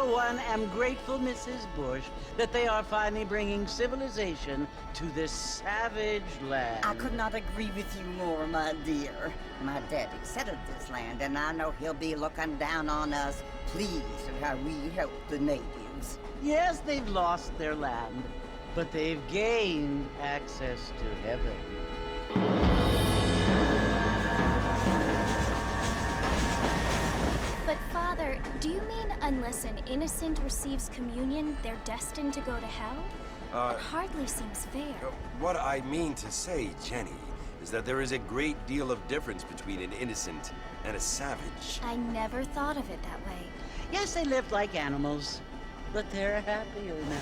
for one, am grateful, Mrs. Bush, that they are finally bringing civilization to this savage land. I could not agree with you more, my dear. My daddy settled this land, and I know he'll be looking down on us, pleased at how we help the natives. Yes, they've lost their land, but they've gained access to heaven. But Father, do you mean unless an innocent receives communion, they're destined to go to hell? It hardly seems fair. What I mean to say, Jenny, is that there is a great deal of difference between an innocent and a savage. I never thought of it that way. Yes, they lived like animals, but they're happier now.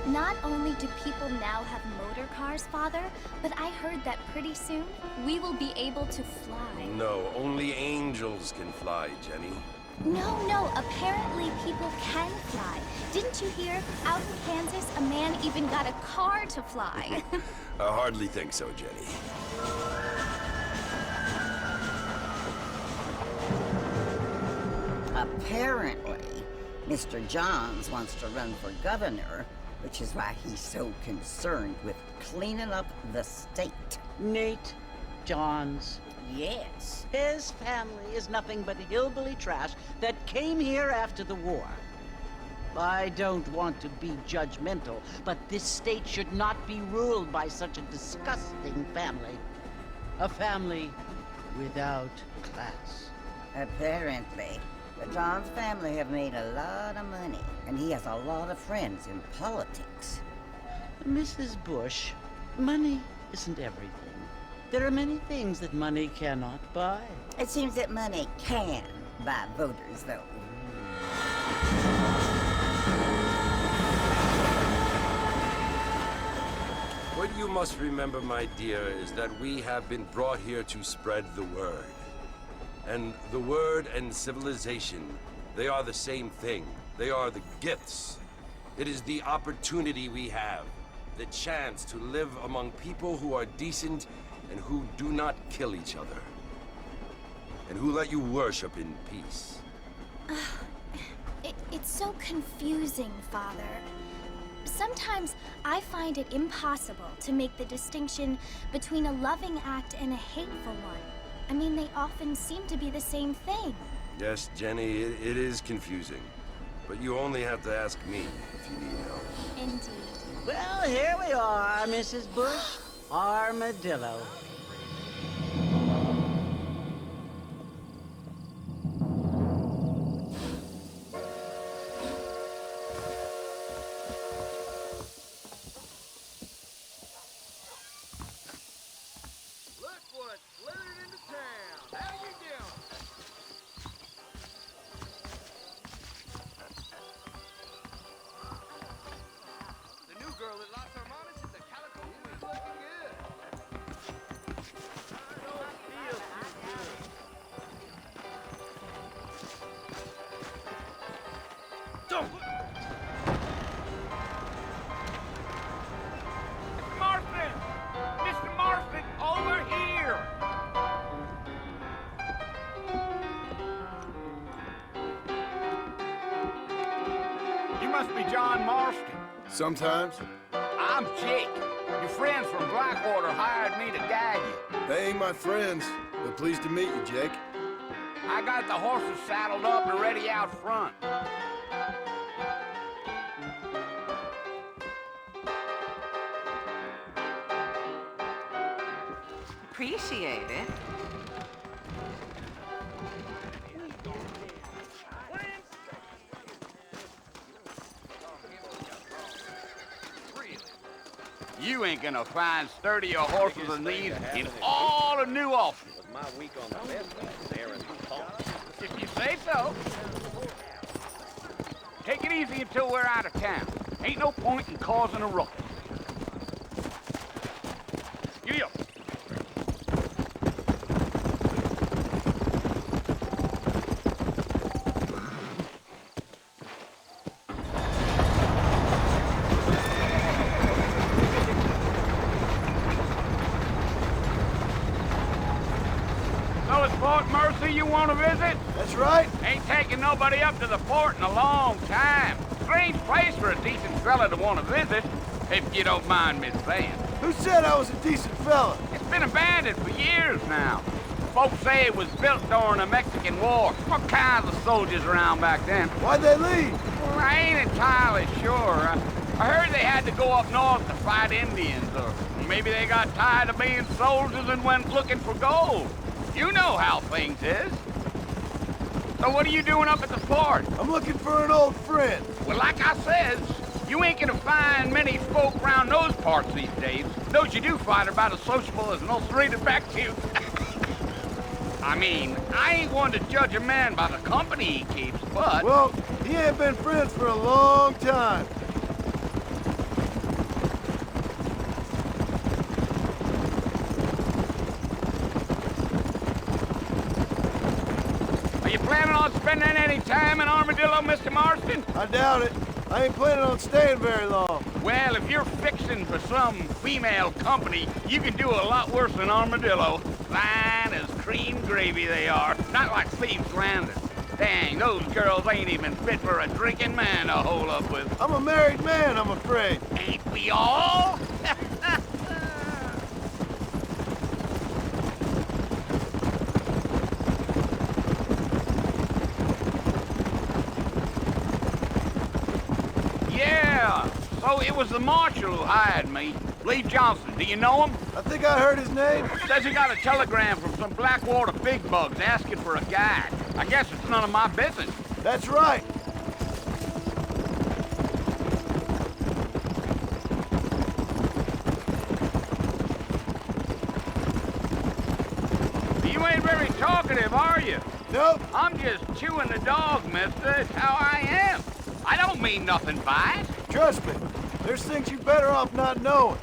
Not only do people now have motor cars, Father, but I heard that pretty soon we will be able to fly. No, only angels can fly, Jenny. No, apparently people can fly. Didn't you hear? Out in Kansas, a man even got a car to fly. I hardly think so, Jenny. Apparently, Mr. Johns wants to run for governor, which is why he's so concerned with cleaning up the state. Nate Johns. Yes. His family is nothing but hillbilly trash that came here after the war. I don't want to be judgmental, but this state should not be ruled by such a disgusting family. A family without class. Apparently. The Johns family have made a lot of money, and he has a lot of friends in politics. Mrs. Bush, money isn't everything. There are many things that money cannot buy. It seems that money can buy voters, though. What you must remember, my dear, is that we have been brought here to spread the word. And the word and civilization, they are the same thing. They are the gifts. It is the opportunity we have, the chance to live among people who are decent and who do not kill each other, and who let you worship in peace. It's so confusing, Father. Sometimes I find it impossible to make the distinction between a loving act and a hateful one. I mean, they often seem to be the same thing. Yes, Jenny, it is confusing. But you only have to ask me if you need help. Indeed. Well, here we are, Mrs. Bush. Armadillo. Mr. Marston, over here! You must be John Marston. Sometimes. I'm Jake. Your friends from Blackwater hired me to guide you. They ain't my friends, but pleased to meet you, Jake. I got the horses saddled up and ready out front. Appreciate it. You ain't gonna find sturdier horses than these in all of New Ulster. If you say so. Take it easy until we're out of town. Ain't no point in causing a ruckus. Giddy up. Fort Mercy you want to visit? That's right. Ain't taking nobody up to the fort in a long time. Strange place for a decent fella to want to visit, if you don't mind me saying. Who said I was a decent fella? It's been abandoned for years now. Folks say it was built during the Mexican War. What kinds of soldiers around back then? Why'd they leave? Well, I ain't entirely sure. I heard they had to go up north to fight Indians, or maybe they got tired of being soldiers and went looking for gold. You know how things is. So what are you doing up at the fort? I'm looking for an old friend. Well, like I said, you ain't gonna find many folk around those parts these days. Those you do find are about as sociable as an ulcerated back tooth. I mean, I ain't one to judge a man by the company he keeps, but... Well, he ain't been friends for a long time. Are you planning on spending any time in Armadillo, Mr. Marston? I doubt it. I ain't planning on staying very long. Well, if you're fixing for some female company, you can do a lot worse than Armadillo. Fine as cream gravy they are. Not like Thieves Landing. Dang, those girls ain't even fit for a drinking man to hole up with. I'm a married man, I'm afraid. Ain't we all? So it was the marshal who hired me. Lee Johnson, do you know him? I think I heard his name. Says he got a telegram from some Blackwater big bugs asking for a guide. I guess it's none of my business. That's right. You ain't very talkative, are you? Nope. I'm just chewing the dog, mister. It's how I am. I don't mean nothing by it. Trust me. There's things you're better off not knowing.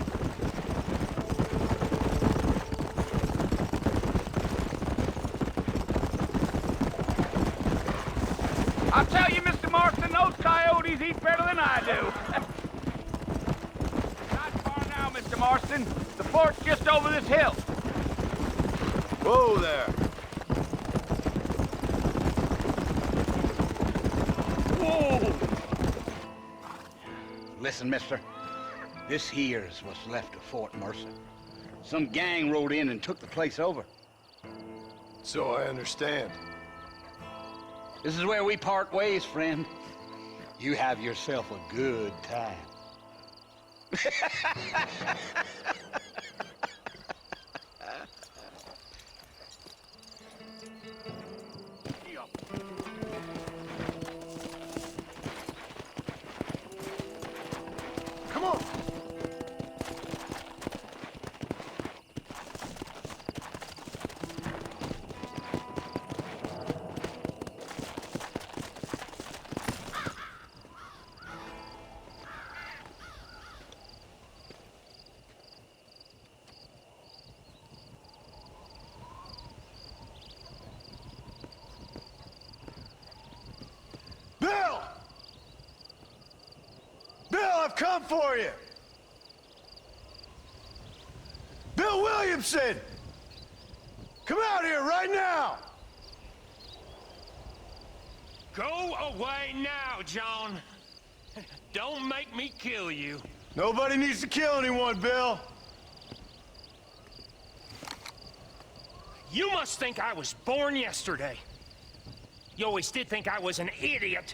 I'll tell you, Mr. Marston, those coyotes eat better than I do. Not far now, Mr. Marston. The fort's just over this hill. Whoa there. Whoa! Listen, mister. This here's what's left of Fort Mercy. Some gang rode in and took the place over. So I understand. This is where we part ways, friend. You have yourself a good time. Come on. Bill! Bill, I've come for you! Bill Williamson! Come out here right now! Go away now, John. Don't make me kill you. Nobody needs to kill anyone, Bill. You must think I was born yesterday. You always did think I was an idiot.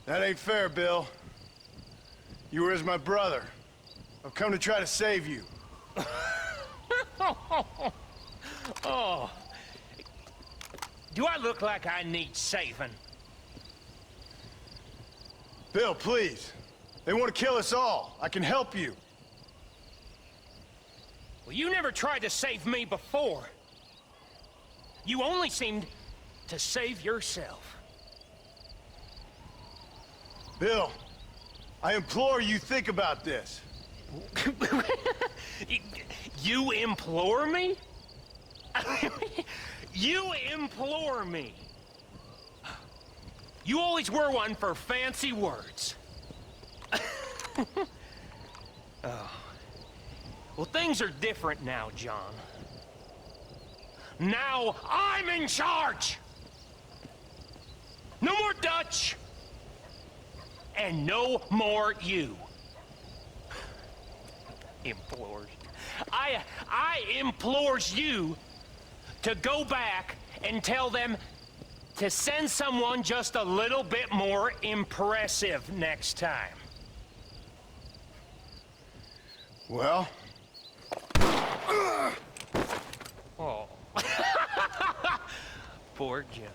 That ain't fair, Bill. You were as my brother. I've come to try to save you. Oh. Do I look like I need saving? Bill, please. They want to kill us all. I can help you. Well, you never tried to save me before. You only seemed to save yourself. Bill, I implore you think about this. You implore me? You implore me? You always were one for fancy words. Oh. Well, things are different now, John. Now I'm in charge! No more Dutch! And no more you. Implores. I implores you to go back and tell them to send someone just a little bit more impressive next time. Well? Oh. Poor John.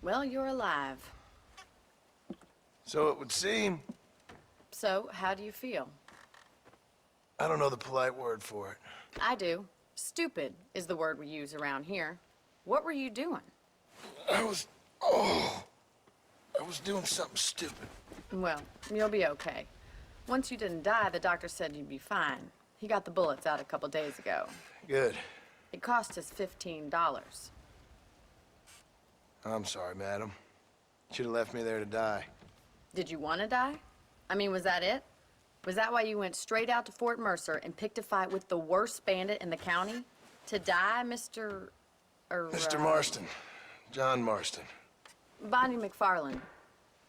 Well, you're alive. So it would seem. So, how do you feel? I don't know the polite word for it. I do. Stupid is the word we use around here. What were you doing? I was doing something stupid. Well, you'll be okay. Once you didn't die, the doctor said you'd be fine. He got the bullets out a couple days ago. Good. It cost us $15. I'm sorry, madam. Should have left me there to die. Did you want to die? I mean, was that it? Was that why you went straight out to Fort Mercer and picked a fight with the worst bandit in the county? To die, Mr. Mr. Marston. John Marston. Bonnie McFarland.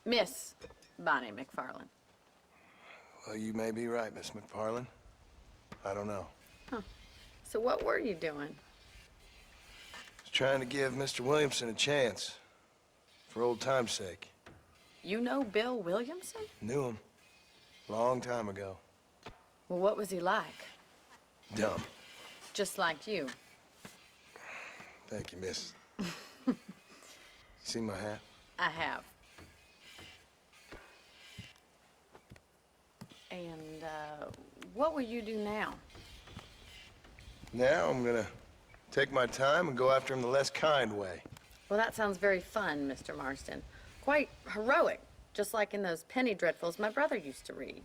Miss Bonnie McFarland. Well, you may be right, Miss McFarland. I don't know. Huh. So what were you doing? Trying to give Mr. Williamson a chance. For old time's sake. You know Bill Williamson? Knew him. Long time ago. Well, what was he like? Dumb. Just like you. Thank you, miss. See my hat? I have. And, what will you do now? Now I'm gonna take my time and go after him the less kind way. Well, that sounds very fun, Mr. Marston. Quite heroic, just like in those penny dreadfuls my brother used to read.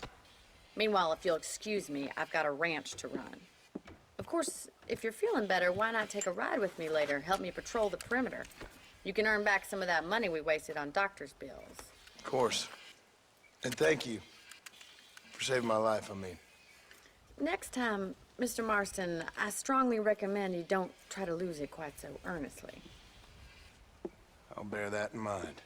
Meanwhile, if you'll excuse me, I've got a ranch to run. Of course, if you're feeling better, why not take a ride with me later? Help me patrol the perimeter. You can earn back some of that money we wasted on doctor's bills. Of course. And thank you for saving my life, I mean. Next time, Mr. Marston, I strongly recommend you don't try to lose it quite so earnestly. I'll bear that in mind.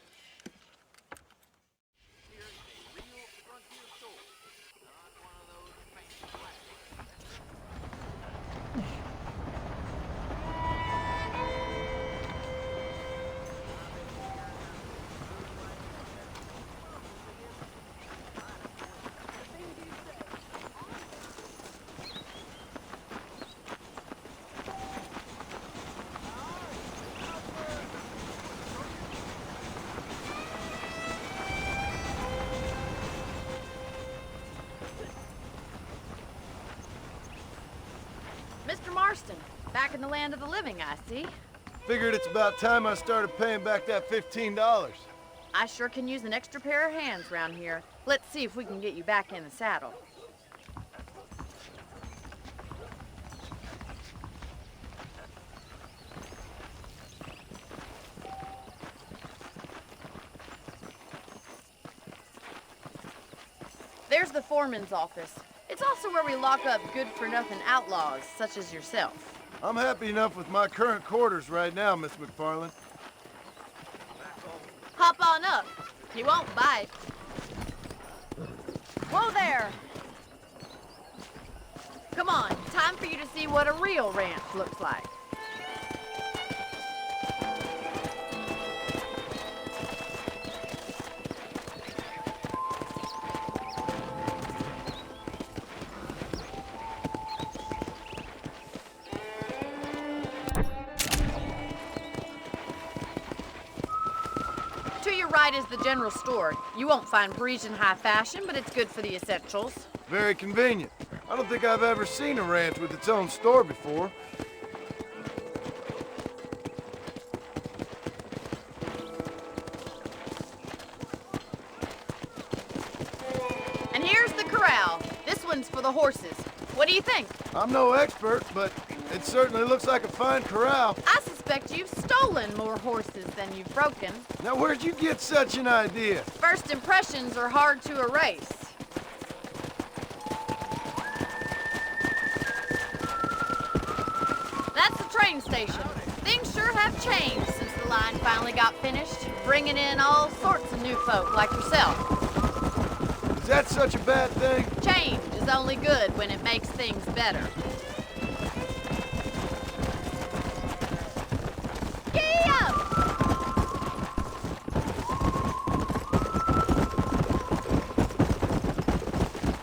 Mr. Marston, back in the land of the living, I see. Figured it's about time I started paying back that $15. I sure can use an extra pair of hands around here. Let's see if we can get you back in the saddle. There's the foreman's office. It's also where we lock up good-for-nothing outlaws, such as yourself. I'm happy enough with my current quarters right now, Miss McFarland. Hop on up. He won't bite. Whoa there! Come on, time for you to see what a real ranch looks like. To your right is the general store. You won't find Parisian high fashion, but it's good for the essentials. Very convenient. I don't think I've ever seen a ranch with its own store before. And here's the corral. This one's for the horses. What do you think? I'm no expert, but it certainly looks like a fine corral. I suspect you've stolen more horses than you've broken. Now, where'd you get such an idea? First impressions are hard to erase. That's the train station. Things sure have changed since the line finally got finished, bringing in all sorts of new folk like yourself. Is that such a bad thing? Change is only good when it makes things better. Giddy up!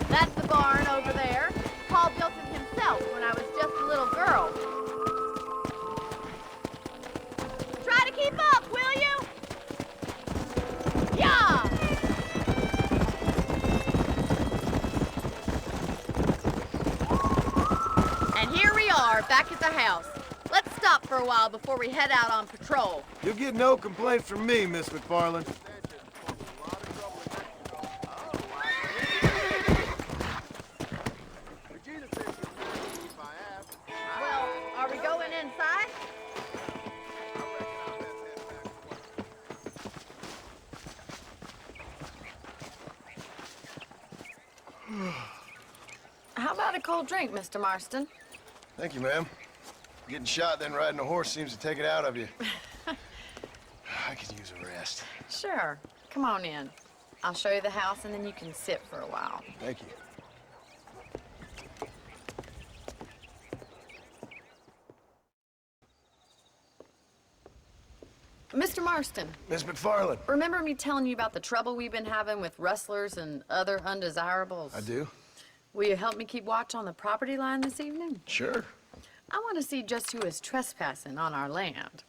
That's the barn over there. Paul built it himself when I was just a little girl. Try to keep up, will you? Yeah! And here we are, back at the house. Let's stop for a while before we head out on patrol. You'll get no complaints from me, Miss McFarland. Well, are we going inside? How about a cold drink, Mr. Marston? Thank you, ma'am. Getting shot, then riding a horse seems to take it out of you. I could use a rest. Sure. Come on in. I'll show you the house, and then you can sit for a while. Thank you. Mr. Marston, Miss McFarland. remember me telling you about the trouble we've been having with rustlers and other undesirables? I do? Will you help me keep watch on the property line this evening? Sure. I want to see just who is trespassing on our land.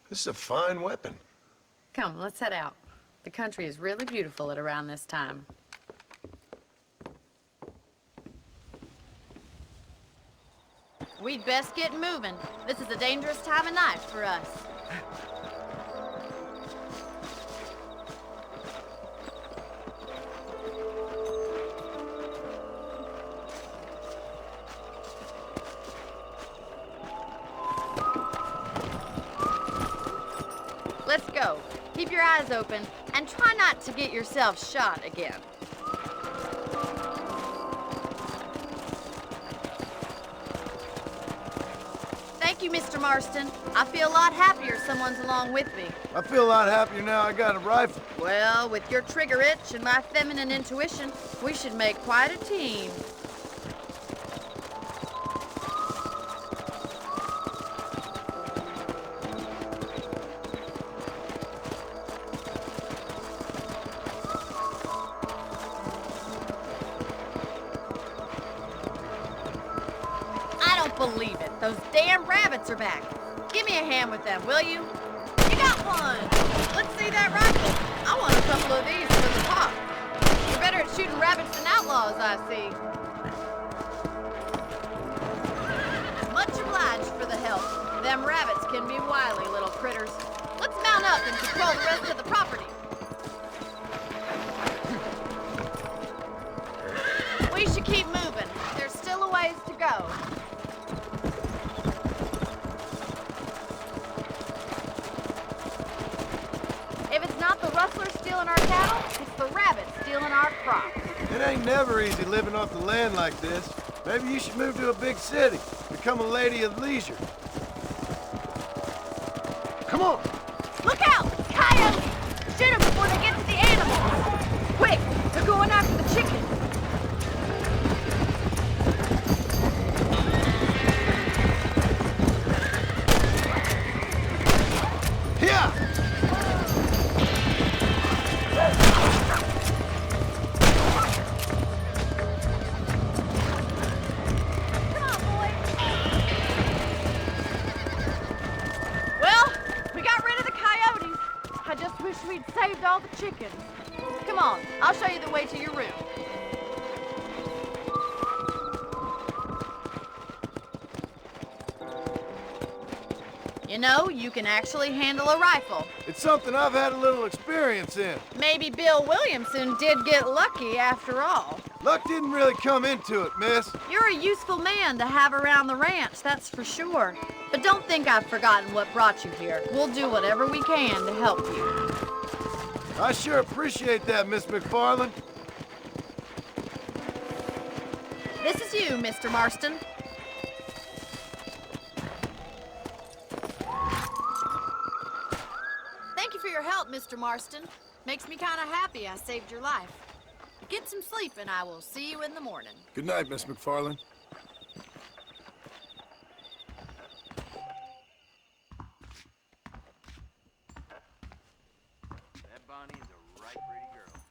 This is a fine weapon. Come, let's head out. The country is really beautiful at around this time. We'd best get moving. This is a dangerous time of night for us. Let's go. Keep your eyes open and try not to get yourself shot again. Thank you, Mr. Marston. I feel a lot happier someone's along with me. I feel a lot happier now I got a rifle. Well, with your trigger itch and my feminine intuition, we should make quite a team. I don't believe it. Those damn rabbits are back. Give me a hand with them, will you? You got one. Let's see that rifle. I want a couple of these for the pop. You're better at shooting rabbits than outlaws, I see. Much obliged for the help. Them rabbits can be wily little critters. Let's mount up and control the rest of the property. We should keep moving. There's still a ways to go. If it's not the rustlers stealing our cattle, it's the rabbits stealing our crops. It ain't never easy living off the land like this. Maybe you should move to a big city. Become a lady of leisure. Come on! Look out! Coyotes! Shoot them before they get to the animals! Quick! They're going after the chicken! chickens. Come on, I'll show you the way to your room. You know, you can actually handle a rifle. It's something I've had a little experience in. Maybe Bill Williamson did get lucky after all. Luck didn't really come into it, miss. You're a useful man to have around the ranch, that's for sure. But don't think I've forgotten what brought you here. We'll do whatever we can to help you. I sure appreciate that, Miss McFarland. This is you, Mr. Marston. Thank you for your help, Mr. Marston. Makes me kind of happy I saved your life. Get some sleep and I will see you in the morning. Good night, Miss McFarland. That Bonnie is a right pretty girl.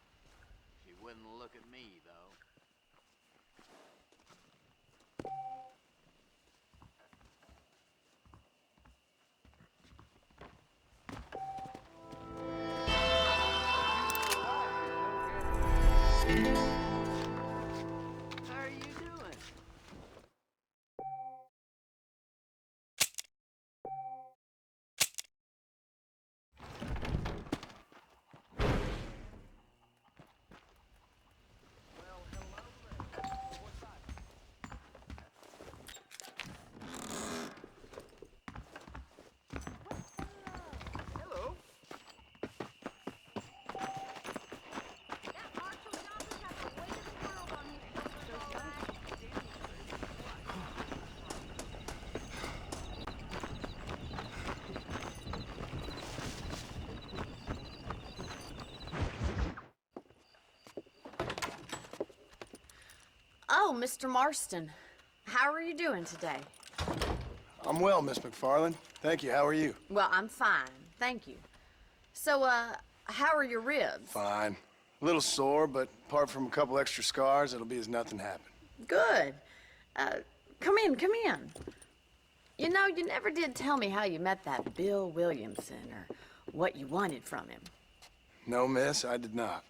She wouldn't look at me, though. How are you doing? Hello. Oh, Mr. Marston. How are you doing today? I'm well, Miss McFarland. Thank you. How are you? Well, I'm fine. Thank you. So, how are your ribs? Fine. A little sore, but apart from a couple extra scars, it'll be as nothing happened. Good. Come in, come in. You know, you never did tell me how you met that Bill Williamson or what you wanted from him. No, miss, I did not.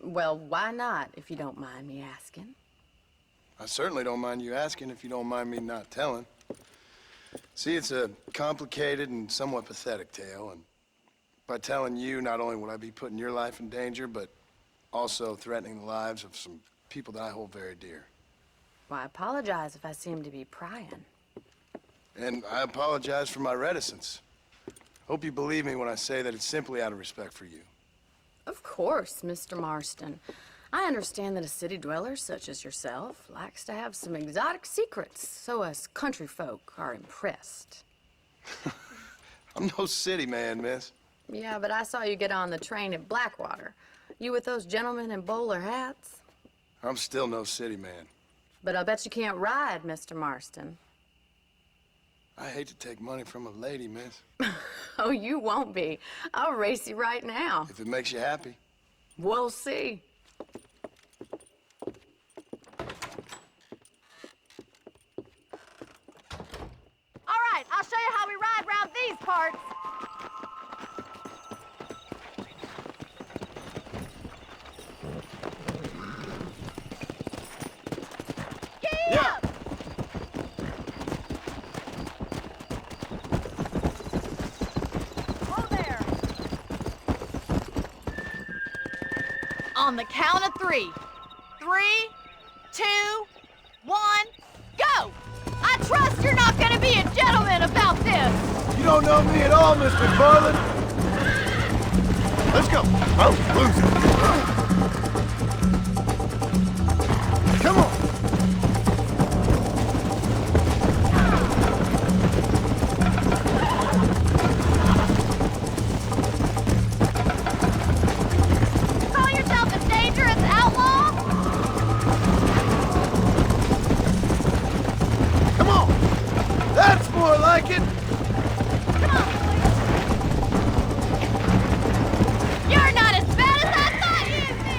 Well, why not, if you don't mind me asking? I certainly don't mind you asking if you don't mind me not telling. See, it's a complicated and somewhat pathetic tale, and by telling you, not only would I be putting your life in danger, but also threatening the lives of some people that I hold very dear. Well, I apologize if I seem to be prying. And I apologize for my reticence. Hope you believe me when I say that it's simply out of respect for you. Of course, Mr. Marston. I understand that a city dweller such as yourself likes to have some exotic secrets, so us country folk are impressed. I'm no city man, miss. Yeah, but I saw you get on the train at Blackwater. You with those gentlemen in bowler hats? I'm still no city man. But I bet you can't ride, Mr. Marston. I hate to take money from a lady, miss. Oh, you won't be. I'll race you right now. If it makes you happy. We'll see. All right, I'll show you how we ride around these parts. Giddy up! Whoa there. On the count of 3. 3, 2, 1, go! I trust you're not gonna be a gentleman about this! You don't know me at all, Miss McFarland. Let's go. Oh, lose it. Come on. Call yourself a dangerous outlaw? Come on. That's more like it. Come on, you're not as bad as I thought you'd be!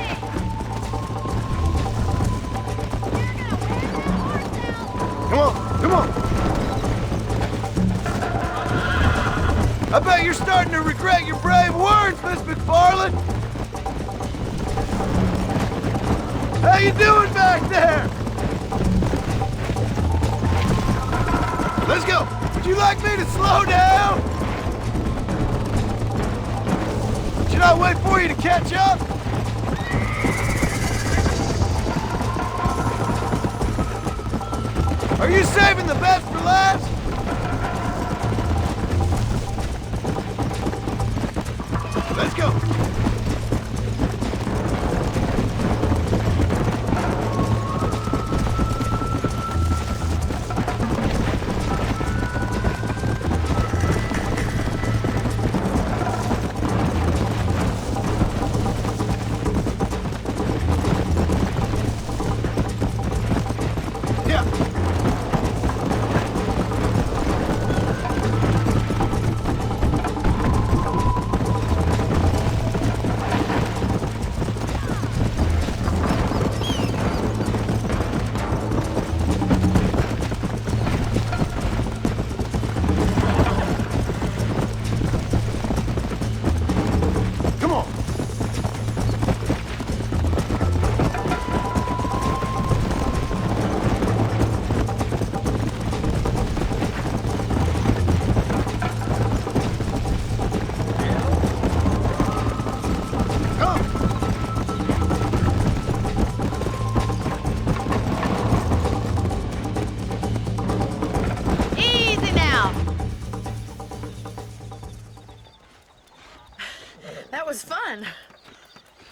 You're gonna wear that horse out! Come on. Come on. I bet you're starting to regret your brave words, Miss McFarland. How you doing back there? Let's go. Would you like me to slow down? Should I wait for you to catch up? Are you saving the best for last? Let's go.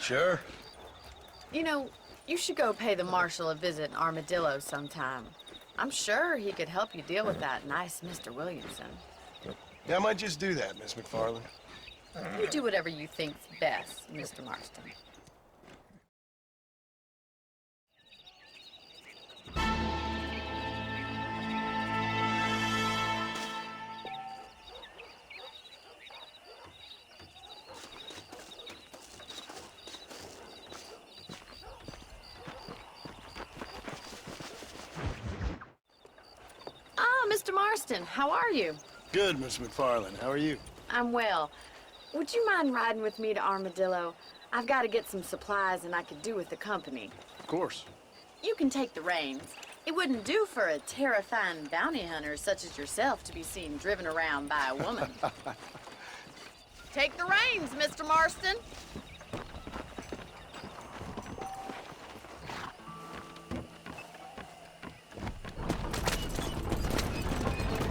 Sure. You know, you should go pay the Marshal a visit in Armadillo sometime. I'm sure he could help you deal with that nice Mr. Williamson. Yeah, I might just do that, Miss McFarland. You do whatever you think's best, Mr. Marston. Mr. Marston, how are you? Good, Miss McFarland. How are you? I'm well. Would you mind riding with me to Armadillo? I've got to get some supplies and I could do with the company. Of course. You can take the reins. It wouldn't do for a terrifying bounty hunter such as yourself to be seen driven around by a woman. Take the reins, Mr. Marston.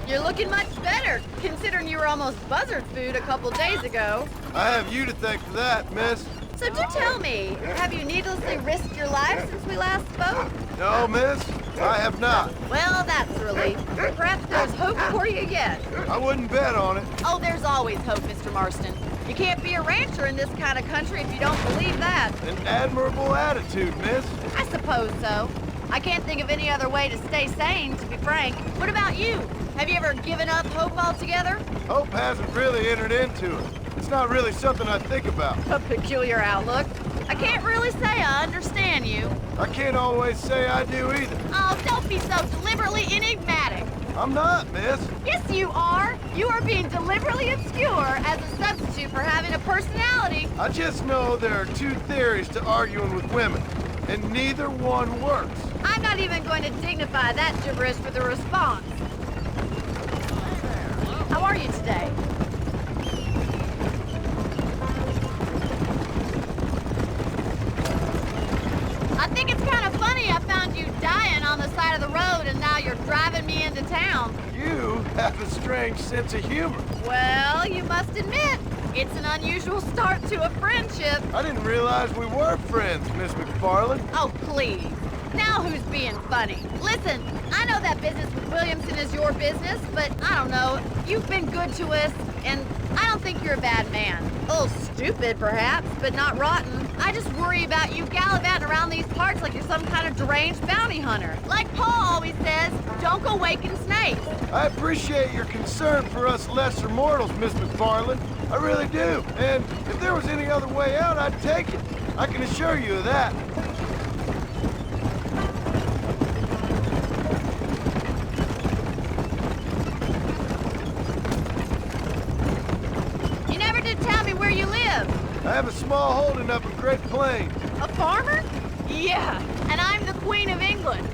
You're looking much better, considering you were almost buzzard food a couple days ago. I have you to thank for that, miss. So do tell me, have you needlessly risked your life since we last spoke? No, miss, I have not. Well, that's a relief. Perhaps there's hope for you yet. I wouldn't bet on it. Oh, there's always hope, Mr. Marston. You can't be a rancher in this kind of country if you don't believe that. An admirable attitude, miss. I suppose so. I can't think of any other way to stay sane, to be frank. What about you? Have you ever given up hope altogether? Hope hasn't really entered into it. It's not really something I think about. A peculiar outlook. I can't really say I understand you. I can't always say I do either. Oh, don't be so deliberately enigmatic. I'm not, miss. Yes, you are. You are being deliberately obscure as a substitute for having a personality. I just know there are two theories to arguing with women, and neither one works. I'm not even going to dignify that gibberish with a response. How are you today? I think it's kind of funny I found you dying on the side of the road and now you're driving me into town. You have a strange sense of humor. Well, you must admit, it's an unusual start to a friendship. I didn't realize we were friends, Miss McFarland. Oh, please. Now who's being funny? Listen, I know that business with Williamson is your business, but I don't know. You've been good to us, and I don't think you're a bad man. A little stupid, perhaps, but not rotten. I just worry about you gallivanting around these parts like you're some kind of deranged bounty hunter. Like Paul always says, don't go waking snakes. I appreciate your concern for us lesser mortals, Miss McFarland. I really do. And if there was any other way out, I'd take it. I can assure you of that. I have a small holding up at Great Plains. A farmer? Yeah, And I'm the Queen of England.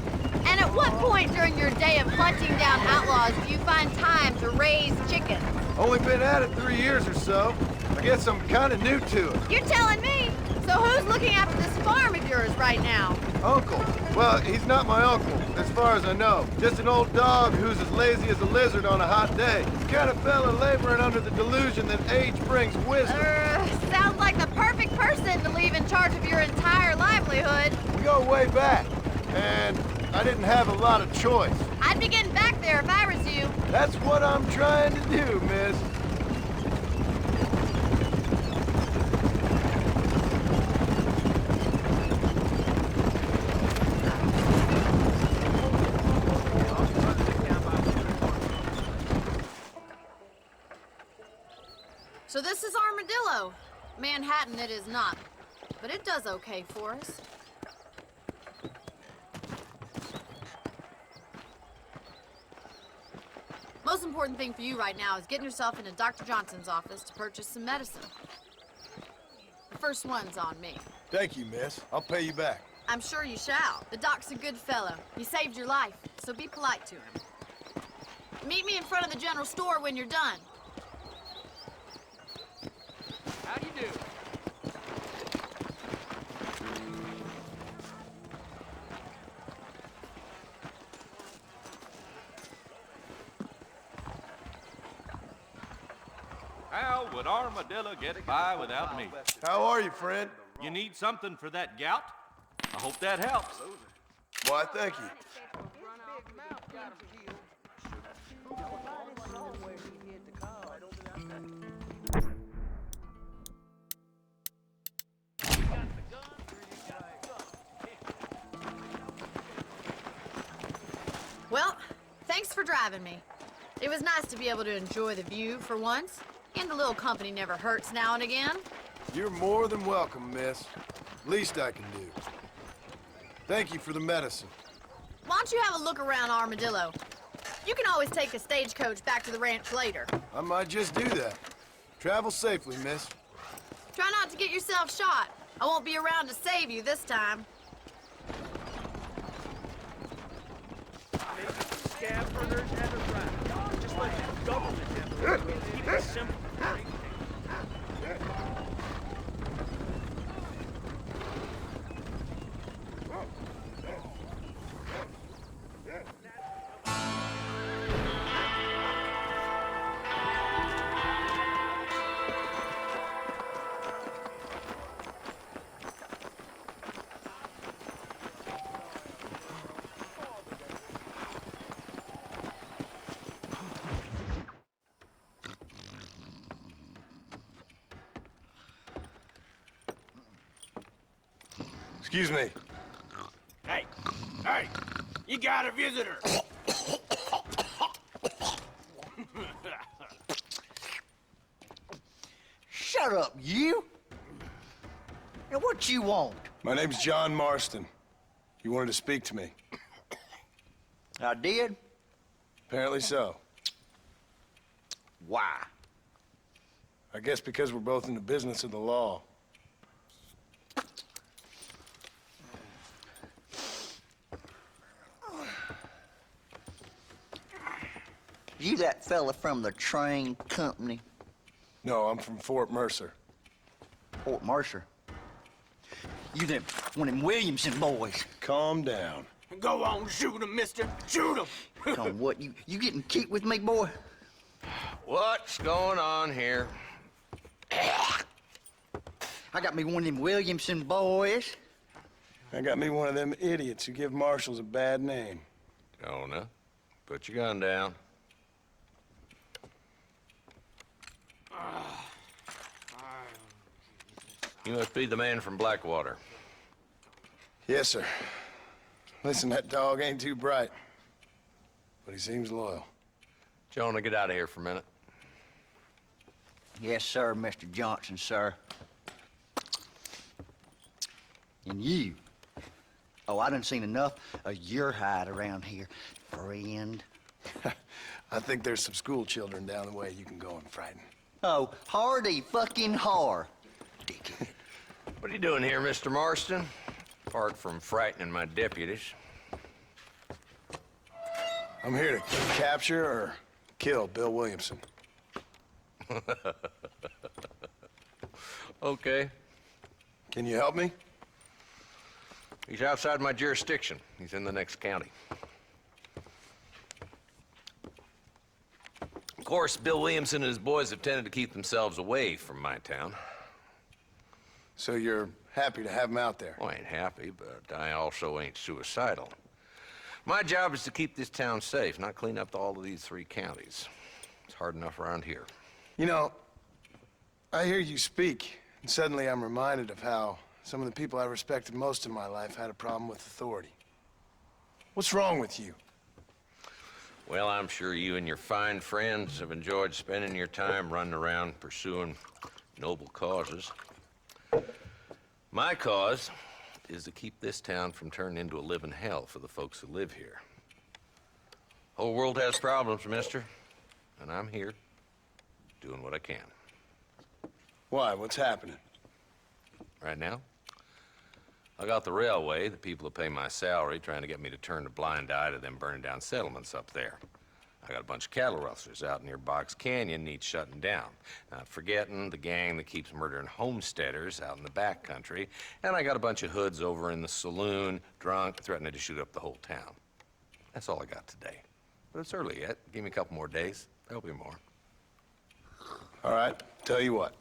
And at what point during your day of hunting down outlaws do you find time to raise chickens? Only been at it 3 years or so. I guess I'm kind of new to it. You're telling me? So who's looking after this farm of yours right now? Uncle. Well, he's not my uncle, as far as I know. Just an old dog who's as lazy as a lizard on a hot day. The kind of fella laboring under the delusion that age brings wisdom. Sounds like the perfect person to leave in charge of your entire livelihood. We go way back, and I didn't have a lot of choice. I'd be getting back there if I was you. That's what I'm trying to do, miss. So this is Armadillo. Manhattan it is not, but it does okay for us. Most important thing for you right now is getting yourself into Dr. Johnson's office to purchase some medicine. The first one's on me. Thank you, miss. I'll pay you back. I'm sure you shall. The doc's a good fellow. He saved your life, so be polite to him. Meet me in front of the general store when you're done. How do you do? How would Armadillo get by without me? How are you, friend? You need something for that gout? I hope that helps. Why, thank you. Well, thanks for driving me. It was nice to be able to enjoy the view for once, and a little company never hurts now and again. You're more than welcome, miss. Least I can do. Thank you for the medicine. Why don't you have a look around Armadillo? You can always take a stagecoach back to the ranch later. I might just do that. Travel safely, miss. Try not to get yourself shot. I won't be around to save you this time. Keep it simple. Excuse me. Hey, you got a visitor. Shut up, you! Now, what you want? My name's John Marston. You wanted to speak to me. I did? Apparently so. Why? I guess because we're both in the business of the law. You that fella from the train company? No, I'm from Fort Mercer. Fort Mercer? You them, one of them Williamson boys. Calm down. Go on, shoot him, mister. Shoot him. Come on, what, you getting kicked with me, boy? What's going on here? I got me one of them Williamson boys. I got me one of them idiots who give marshals a bad name. Jonah, put your gun down. You must be the man from Blackwater. Yes, sir. Listen, that dog ain't too bright, but he seems loyal. Jonah, get out of here for a minute. Yes, sir, Mr. Johnson, sir. And you. Oh, I done seen enough of your hide around here, friend. I think there's some school children down the way you can go and frighten. Oh, hardy fucking har. What are you doing here, Mr. Marston? apart from frightening my deputies. I'm here to capture or kill Bill Williamson. Okay. Can you help me? He's outside my jurisdiction. He's in the next county. Of course, Bill Williamson and his boys have tended to keep themselves away from my town. So you're happy to have him out there? Well, I ain't happy, but I also ain't suicidal. My job is to keep this town safe, not clean up all of these 3 counties. It's hard enough around here. You know, I hear you speak, and suddenly I'm reminded of how some of the people I respected most in my life had a problem with authority. What's wrong with you? Well, I'm sure you and your fine friends have enjoyed spending your time running around pursuing noble causes. My cause is to keep this town from turning into a living hell for the folks who live here. Whole world has problems, mister, and I'm here doing what I can. Why? What's happening? Right now, I got the railway, the people who pay my salary, trying to get me to turn a blind eye to them burning down settlements up there. I got a bunch of cattle rustlers out near Box Canyon needs shutting down. Not forgetting the gang that keeps murdering homesteaders out in the back country. And I got a bunch of hoods over in the saloon, drunk, threatening to shoot up the whole town. That's all I got today. But it's early yet. Give me a couple more days. There'll be more. All right, tell you what.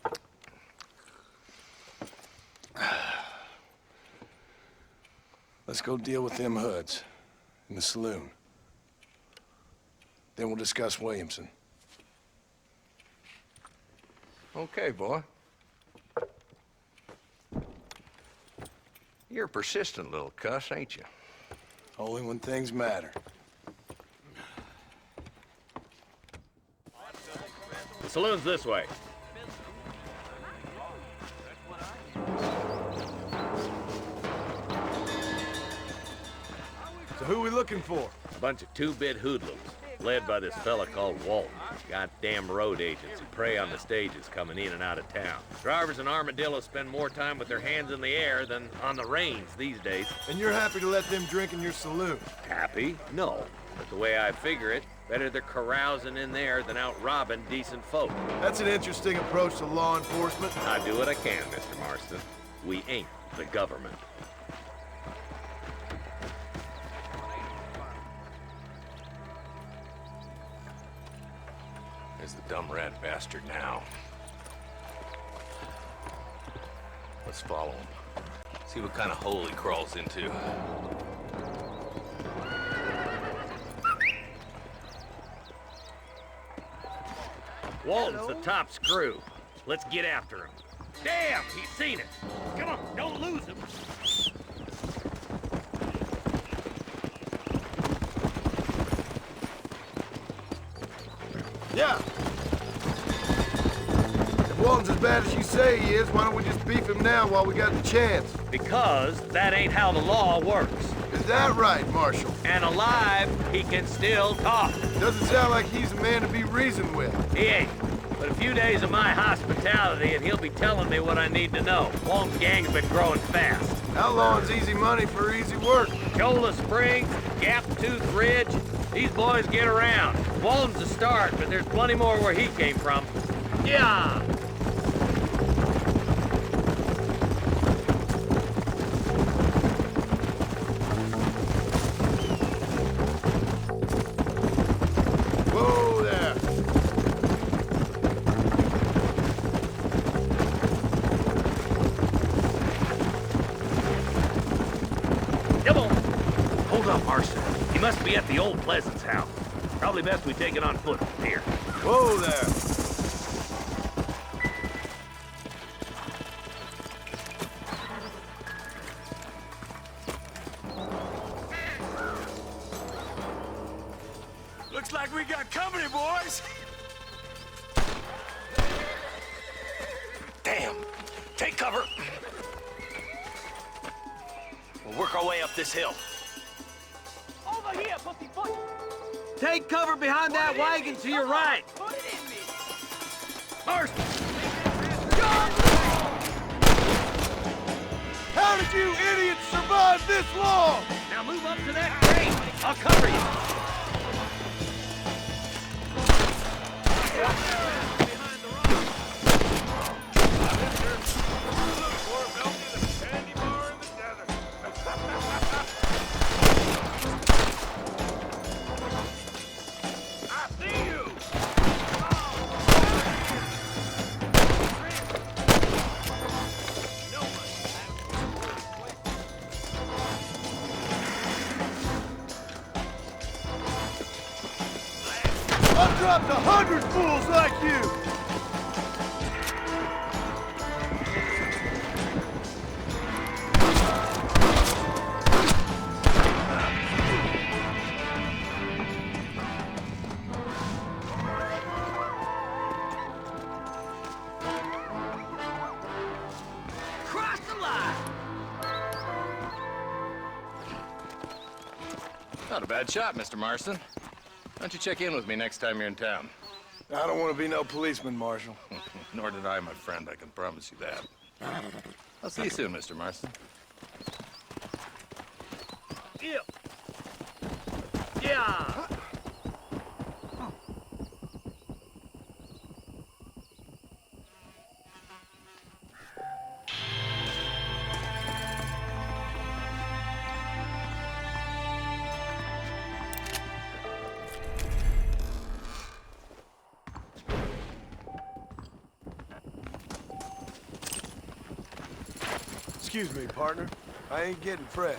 Let's go deal with them hoods in the saloon. Then we'll discuss Williamson. Okay, boy. You're a persistent little cuss, ain't you? Only when things matter. The saloon's this way. So who are we looking for? A bunch of 2-bit hoodlums, led by this fella called Walton. Goddamn road agents who prey on the stages coming in and out of town. Drivers in Armadillo spend more time with their hands in the air than on the reins these days. And you're happy to let them drink in your saloon? Happy? No. But the way I figure it, better they're carousing in there than out robbing decent folk. That's an interesting approach to law enforcement. I do what I can, Mr. Marston. We ain't the government. There's the dumb rat bastard now. Let's follow him. See what kind of hole he crawls into. Walton's the top screw. Let's get after him. Damn, he's seen it. Come on, don't lose him. Yeah. If Walton's as bad as you say he is, why don't we just beef him now while we got the chance? Because that ain't how the law works. Is that right, Marshal? And alive, he can still talk. Doesn't sound like he's a man to be reasoned with. He ain't. But a few days of my hospitality and he'll be telling me what I need to know. Walton's gang's been growing fast. Outlawing's easy money for easy work. Cholla Springs, Gap Tooth Ridge, these boys get around. Walton's a start, but there's plenty more where he came from. Yeah! Whoa there! Come on! Hold up, Marston. He must be at the old Pleasance house. Probably best we take it on foot from here. Whoa there! Looks like we got company, boys. Damn! Take cover. We'll work our way up this hill. Over here, pussyfoot! Take cover behind that wagon to your right. Put it in me! Marston! Help! How did you idiots survive this long? Now move up to that crate. I'll cover you. I've dropped 100 fools like you! Cross the line. Not a bad shot, Mr. Marston. Why don't you check in with me next time you're in town? I don't want to be no policeman, Marshal. Nor did I, my friend. I can promise you that. I'll see you soon, Mr. Marston. Yeah. Yeah. Excuse me, partner. I ain't getting fresh.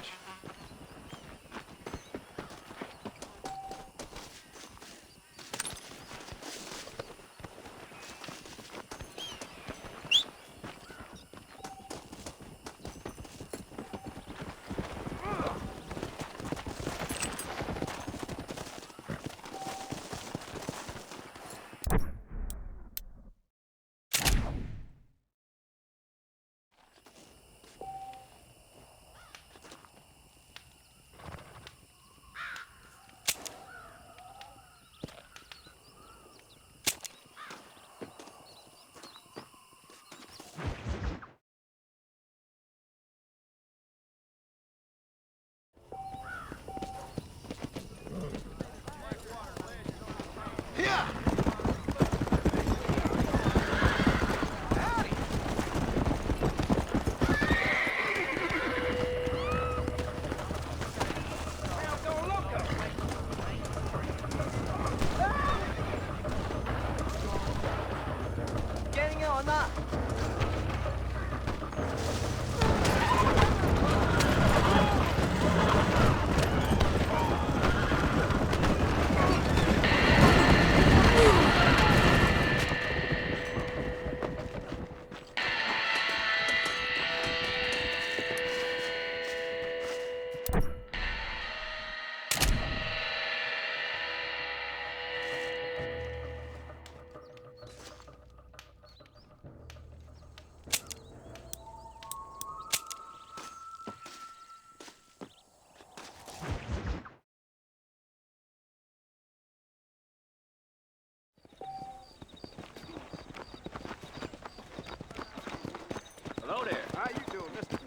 Hello there. How you doing, mister?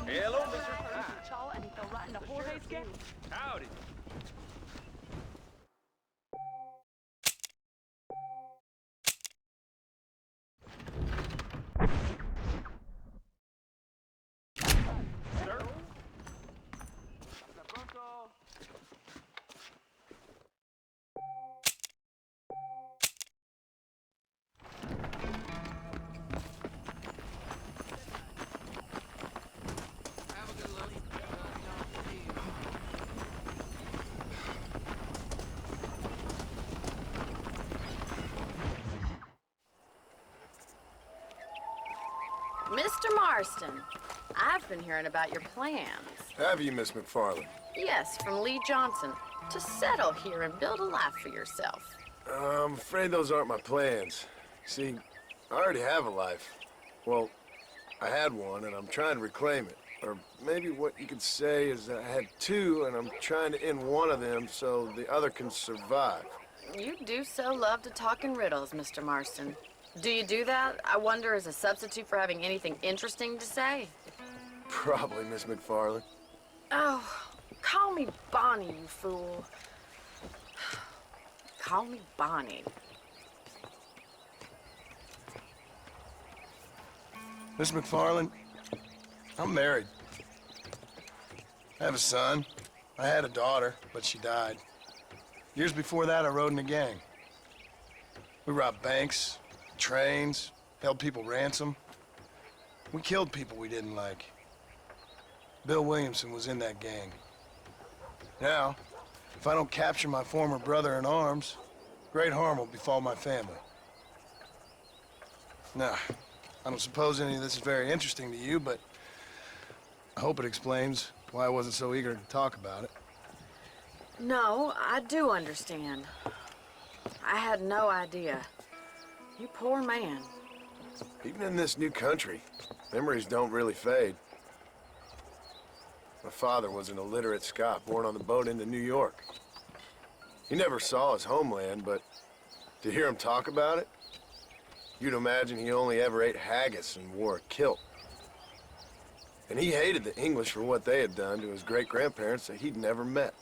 Hello, mister. And he fell right into Jorge's gap. Howdy. Mr. Marston, I've been hearing about your plans. Have you, Miss McFarland? Yes, from Lee Johnson. To settle here and build a life for yourself. I'm afraid those aren't my plans. See, I already have a life. Well, I had one, and I'm trying to reclaim it. Or maybe what you could say is that I had two, and I'm trying to end one of them so the other can survive. You do so love to talk in riddles, Mr. Marston. Do you do that, I wonder, as a substitute for having anything interesting to say? Probably, Miss McFarland. Oh, call me Bonnie, you fool. Call me Bonnie. Miss McFarland, I'm married. I have a son. I had a daughter, but she died. Years before that, I rode in a gang. We robbed banks, trains, held people ransom. We killed people we didn't like. Bill Williamson was in that gang. Now, if I don't capture my former brother in arms, great harm will befall my family. Now, I don't suppose any of this is very interesting to you, but I hope it explains why I wasn't so eager to talk about it. No, I do understand. I had no idea. You poor man. Even in this new country, memories don't really fade. My father was an illiterate Scot born on the boat into New York. He never saw his homeland, but to hear him talk about it, you'd imagine he only ever ate haggis and wore a kilt. And he hated the English for what they had done to his great-grandparents that he'd never met.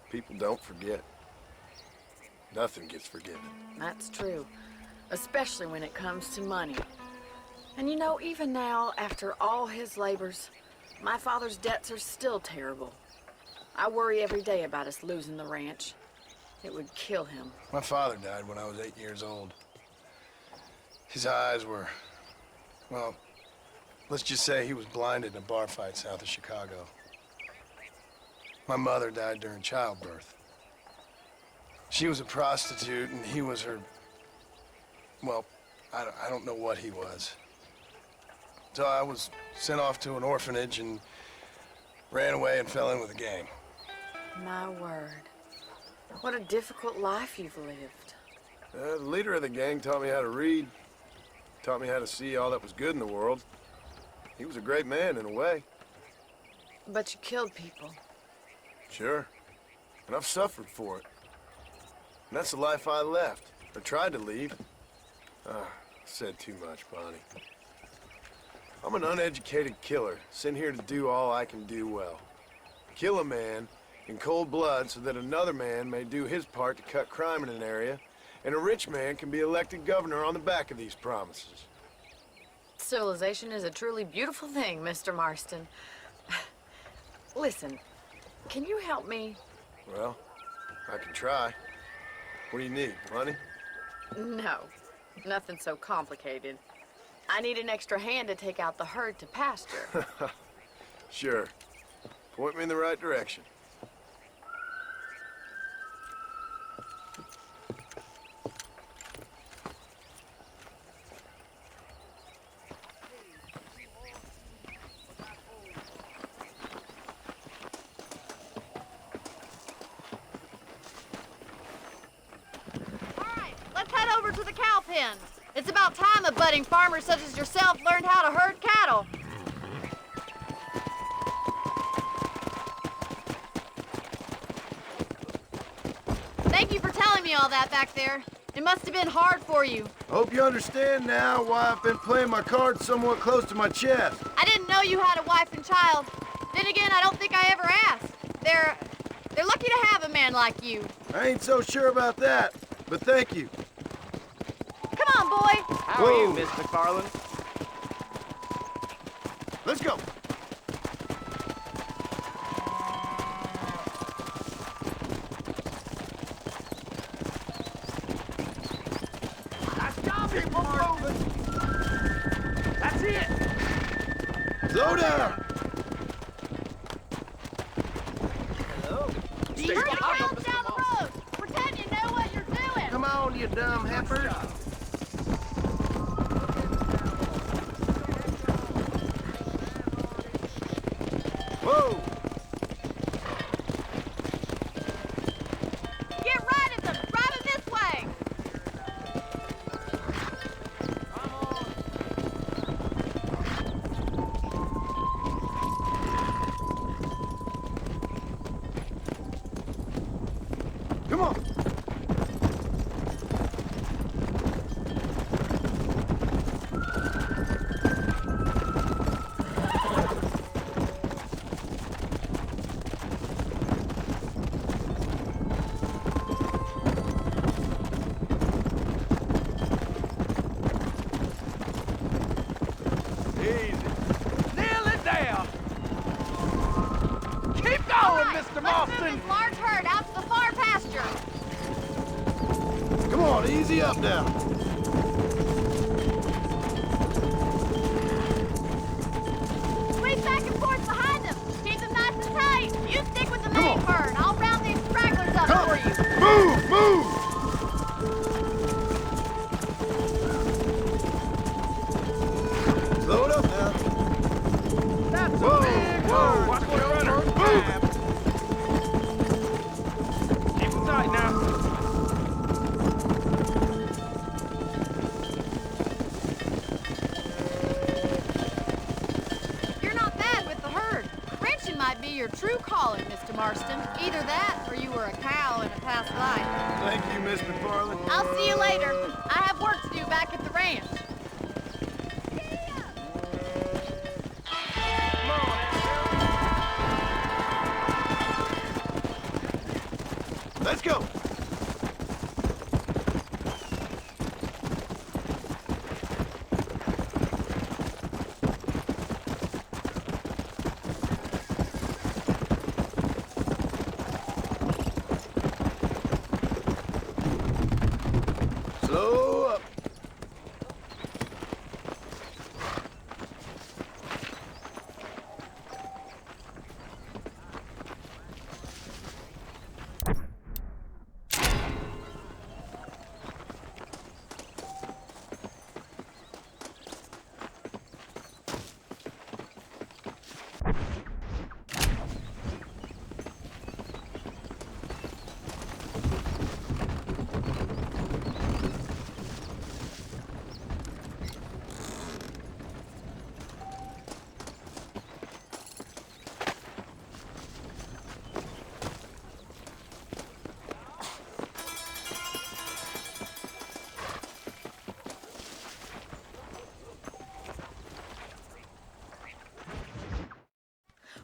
People don't forget. Nothing gets forgiven. That's true, especially when it comes to money. And you know, even now, after all his labors, my father's debts are still terrible. I worry every day about us losing the ranch. It would kill him. My father died when I was 8 years old. His eyes were, well, let's just say he was blinded in a bar fight south of Chicago. My mother died during childbirth. She was a prostitute, and he was her, well, I don't know what he was. So I was sent off to an orphanage and ran away and fell in with a gang. My word. What a difficult life you've lived. The leader of the gang taught me how to read, taught me how to see all that was good in the world. He was a great man in a way. But you killed people. Sure. And I've suffered for it. And that's the life I left, or tried to leave. Said too much, Bonnie. I'm an uneducated killer, sent here to do all I can do well. Kill a man in cold blood so that another man may do his part to cut crime in an area, and a rich man can be elected governor on the back of these promises. Civilization is a truly beautiful thing, Mr. Marston. Listen, can you help me? Well, I can try. What do you need, money? No, nothing so complicated. I need an extra hand to take out the herd to pasture. Sure. Point me in the right direction. To the cow pen. It's about time a budding farmer such as yourself learned how to herd cattle. Thank you for telling me all that back there. It must have been hard for you. I hope you understand now why I've been playing my cards somewhat close to my chest. I didn't know you had a wife and child. Then again, I don't think I ever asked. They're lucky to have a man like you. I ain't so sure about that, but thank you. Come on, boy. How are you, Miss McFarland? Let's go. Nice job, people moving. That's it. Slow down. Hello. Turn around down the road. Pretend you know what you're doing. Come on, you dumb heifer. Come on. Mr. Marston! Let's move this large herd out to the far pasture. Come on, easy up now. Squeeze back and forth behind them. Keep them nice and tight. You stick with the main herd. I'll round these stragglers up for you. Move, move! Slow it up now. That's a big herd. Watch for the runner. Move! Keep them tight now. You're not bad with the herd. Ranching might be your true calling, Mr. Marston. Either that, or you were a cow in a past life. Thank you, Miss McFarland. I'll see you later. I have work to do back at the ranch. Let's go. Slow up.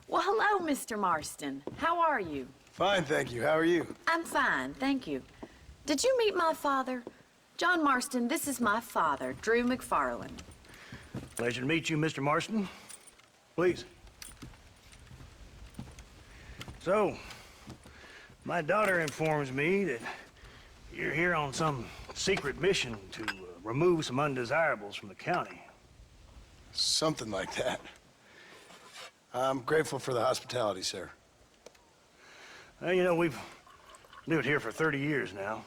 Well, hello, Mr. Marston. How are you? Fine, thank you. How are you? I'm fine, thank you. Did you meet my father? John Marston, this is my father, Drew McFarland. Pleasure to meet you, Mr. Marston. Please. So, my daughter informs me that you're here on some secret mission to remove some undesirables from the county. Something like that. I'm grateful for the hospitality, sir. Well, you know, we've lived here for 30 years now.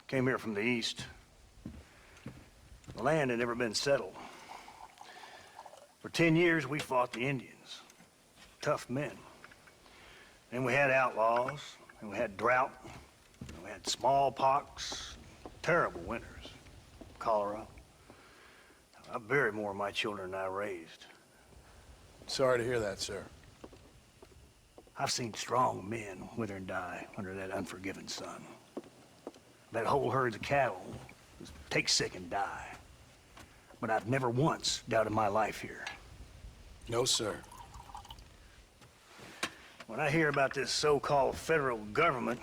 Came here from the east. The land had never been settled. For 10 years, we fought the Indians. Tough men. Then we had outlaws, and we had drought, and we had smallpox, terrible winters, cholera. I buried more of my children than I raised. Sorry to hear that, sir. I've seen strong men wither and die under that unforgiving sun. That whole herds of cattle just take sick and die. But I've never once doubted my life here. No, sir. When I hear about this so-called federal government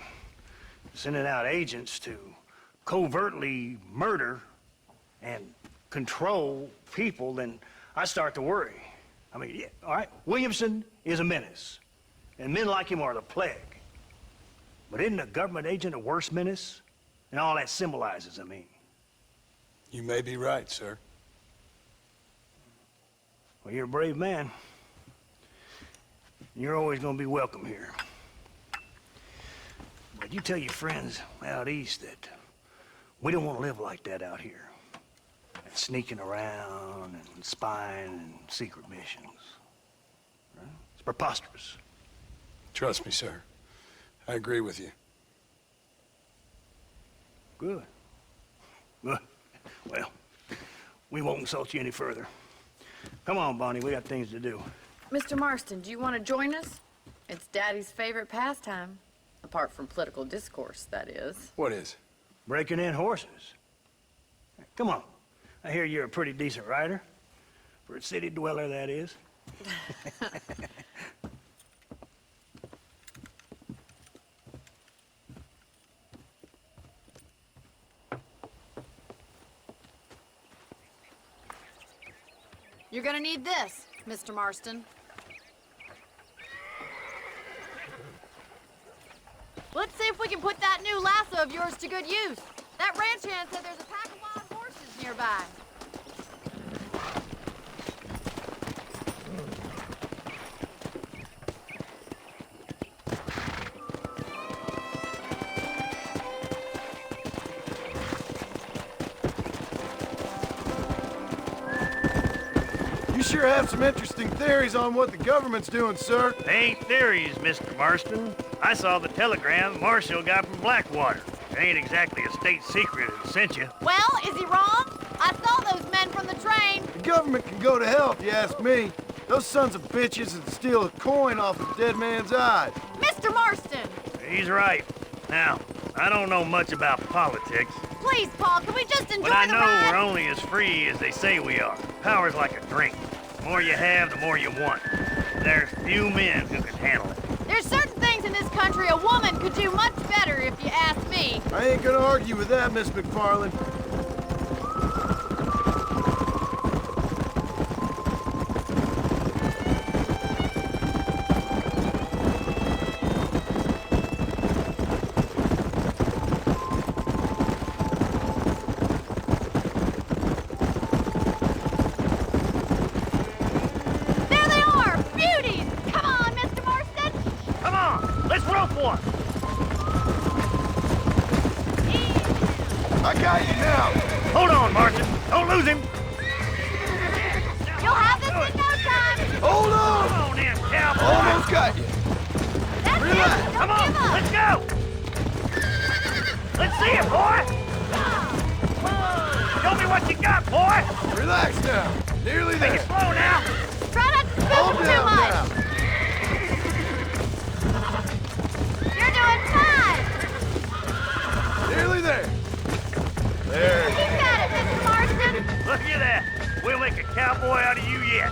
sending out agents to covertly murder and control people, then I start to worry. I mean, yeah, all right, Williamson is a menace, and men like him are the plague. But isn't a government agent a worse menace? And all that symbolizes, I mean. You may be right, sir. Well, you're a brave man. You're always gonna be welcome here. But you tell your friends out east that we don't want to live like that out here. And sneaking around and spying and secret missions. Right? It's preposterous. Trust me, sir. I agree with you. Good. Good. Well, we won't insult you any further. Come on, Bonnie, we got things to do. Mr. Marston, do you want to join us? It's Daddy's favorite pastime. Apart from political discourse, that is. What is? Breaking in horses. Come on. I hear you're a pretty decent rider. For a city dweller, that is. You're gonna need this, Mr. Marston. Let's see if we can put that new lasso of yours to good use. That ranch hand said there's a pack of wild horses nearby. You sure have some interesting theories on what the government's doing, sir. They ain't theories, Mr. Marston. I saw the telegram Marshall got from Blackwater. It ain't exactly a state secret that sent you. Well, is he wrong? I saw those men from the train. The government can go to hell if you ask me. Those sons of bitches would steal a coin off a dead man's eye. Mr. Marston! He's right. Now, I don't know much about politics. Please, Paul, can we just enjoy But I the know ride? we're only as free as they say we are. Power's like a drink. The more you have, the more you want. There's few men who can handle it. There's certain things in this country a woman could do much better, if you ask me. I ain't gonna argue with that, Miss McFarland. There they are! Beauties! Come on, Mr. Marston! Come on, let's rope one. I got you now. Hold on, Marston. Don't lose him. You'll have this in no time! Hold on! Come on in, cowboy. Almost got you. That's Relax. it! Don't Come on, give up! let's go. Let's see it, boy. Show me what you got, boy. Relax now. Nearly Take there. it slow now. Try not to spook Calm him too down much! now. You're doing fine! Nearly there. There. Keep at it, Mr. Marston! Look at that. We'll make a cowboy out of you yet.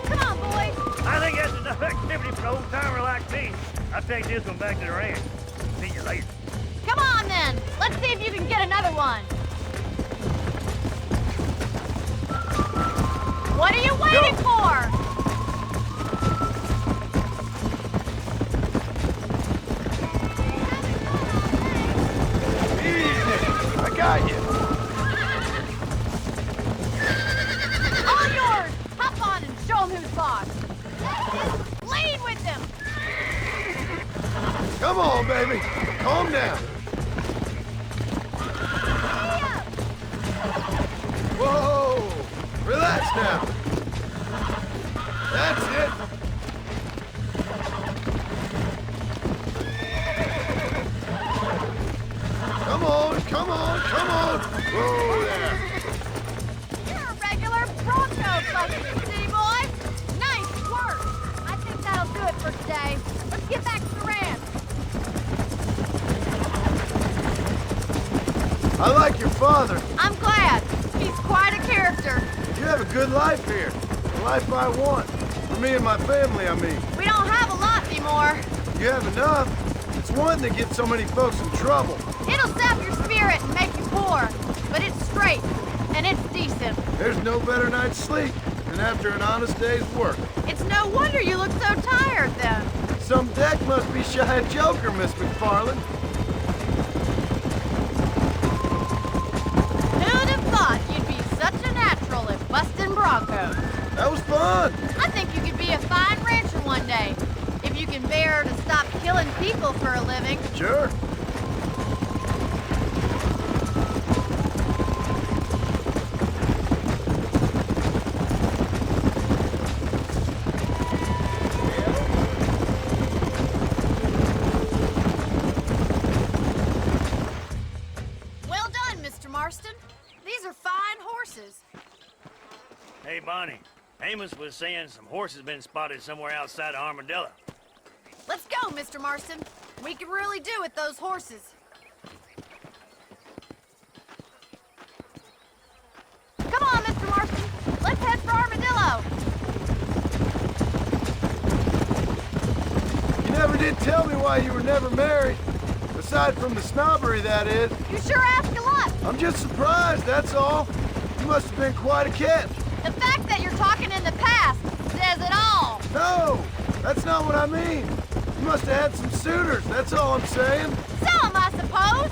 Come on, boys! I think that's enough activity for an old-timer like me. I'll take this one back to the ranch. See you later. Come on, then! Let's see if you can get another one! What are you waiting for? Easy. I got you. All yours! Hop on and show 'em who's boss! Lead with them! Come on, baby. Calm down. Whoa. Relax now. That's it. Come on, come on, come on. Whoa there. You're a regular Bronco busting, city boy! Nice work! I think that'll do it for today. Let's get back to the ranch. I like your father. I'm glad. He's quite a character. You have a good life here. The life I want. For me and my family, I mean. We don't have a lot anymore. You have enough. It's one that gets so many folks in trouble. It'll sap your spirit and make you poor. But it's straight, and it's decent. There's no better night's sleep than after an honest day's work. It's no wonder you look so tired, then. Some deck must be shy of Joker, Miss McFarland. Who'd have thought you'd be such a natural at busting Broncos? That was fun. I think you could be a fine rancher one day. If you can bear to stop killing people for a living. Sure. Well done, Mr. Marston. These are fine horses. Hey, Bonnie. Amos was saying some horses been spotted somewhere outside of Armadillo. Let's go, Mr. Marston. We could really do with those horses. Come on, Mr. Marston. Let's head for Armadillo. You never did tell me why you were never married. Aside from the snobbery, that is. You sure ask a lot. I'm just surprised, that's all. You must have been quite a catch. The fact that you're talking in the past says it all. No, that's not what I mean. You must have had some suitors, that's all I'm saying. Some, I suppose.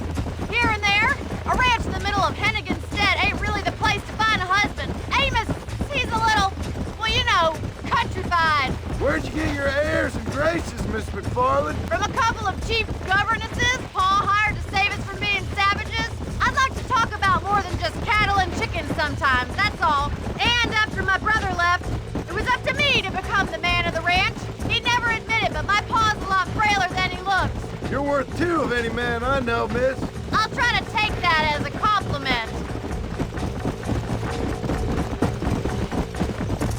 Here and there. A ranch in the middle of Hennigan's Stead ain't really the place to find a husband. Amos, he's a little, well, you know, countrified. Where'd you get your airs and graces, Miss McFarland? From a couple of cheap governesses Pa hired to save us from being savages. I'd like to talk about more than just cattle and chickens sometimes, that's all. And after my brother left, it was up to me to become the man of the ranch. He'd never admit it, but my pa's a lot frailer than he looks. You're worth two of any man I know, miss. I'll try to take that as a compliment.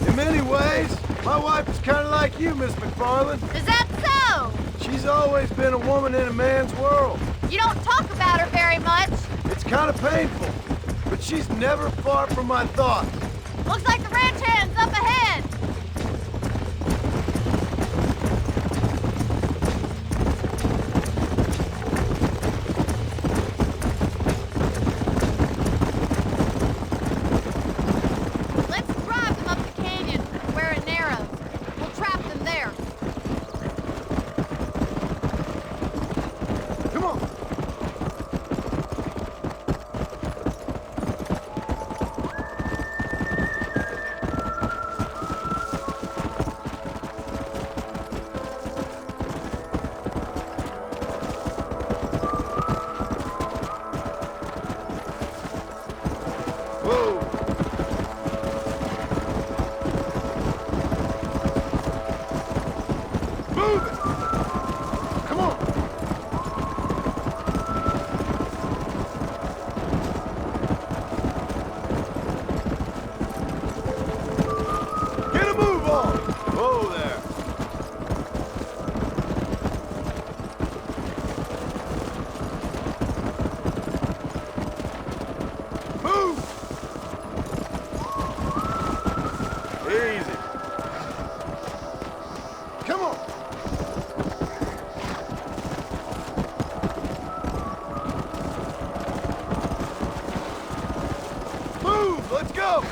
In many ways, my wife is kind of like you, Miss McFarland. Is that so? She's always been a woman in a man's world. You don't talk about her very much. It's kind of painful, but she's never far from my thoughts. Looks like the ranch hand's up ahead. Let's drive them up the canyon where it narrows. We'll trap them there. Come on. Whoa! Move it! Come on! Get a move on! Whoa there! Move! Easy. Come on. Move, let's go.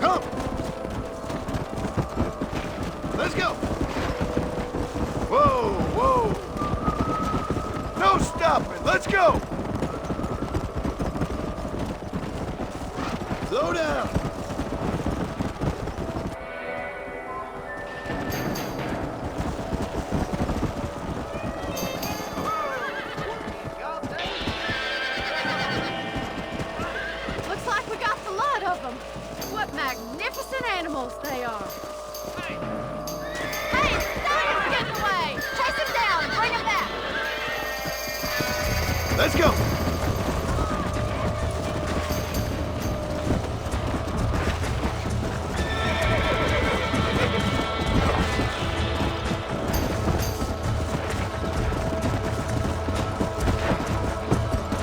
Come. Let's go. Whoa, whoa. No stopping, let's go. Slow down. Looks like we got the lot of them. What magnificent animals they are. Hey, Zion's getting away. Chase him down and bring him back. Let's go.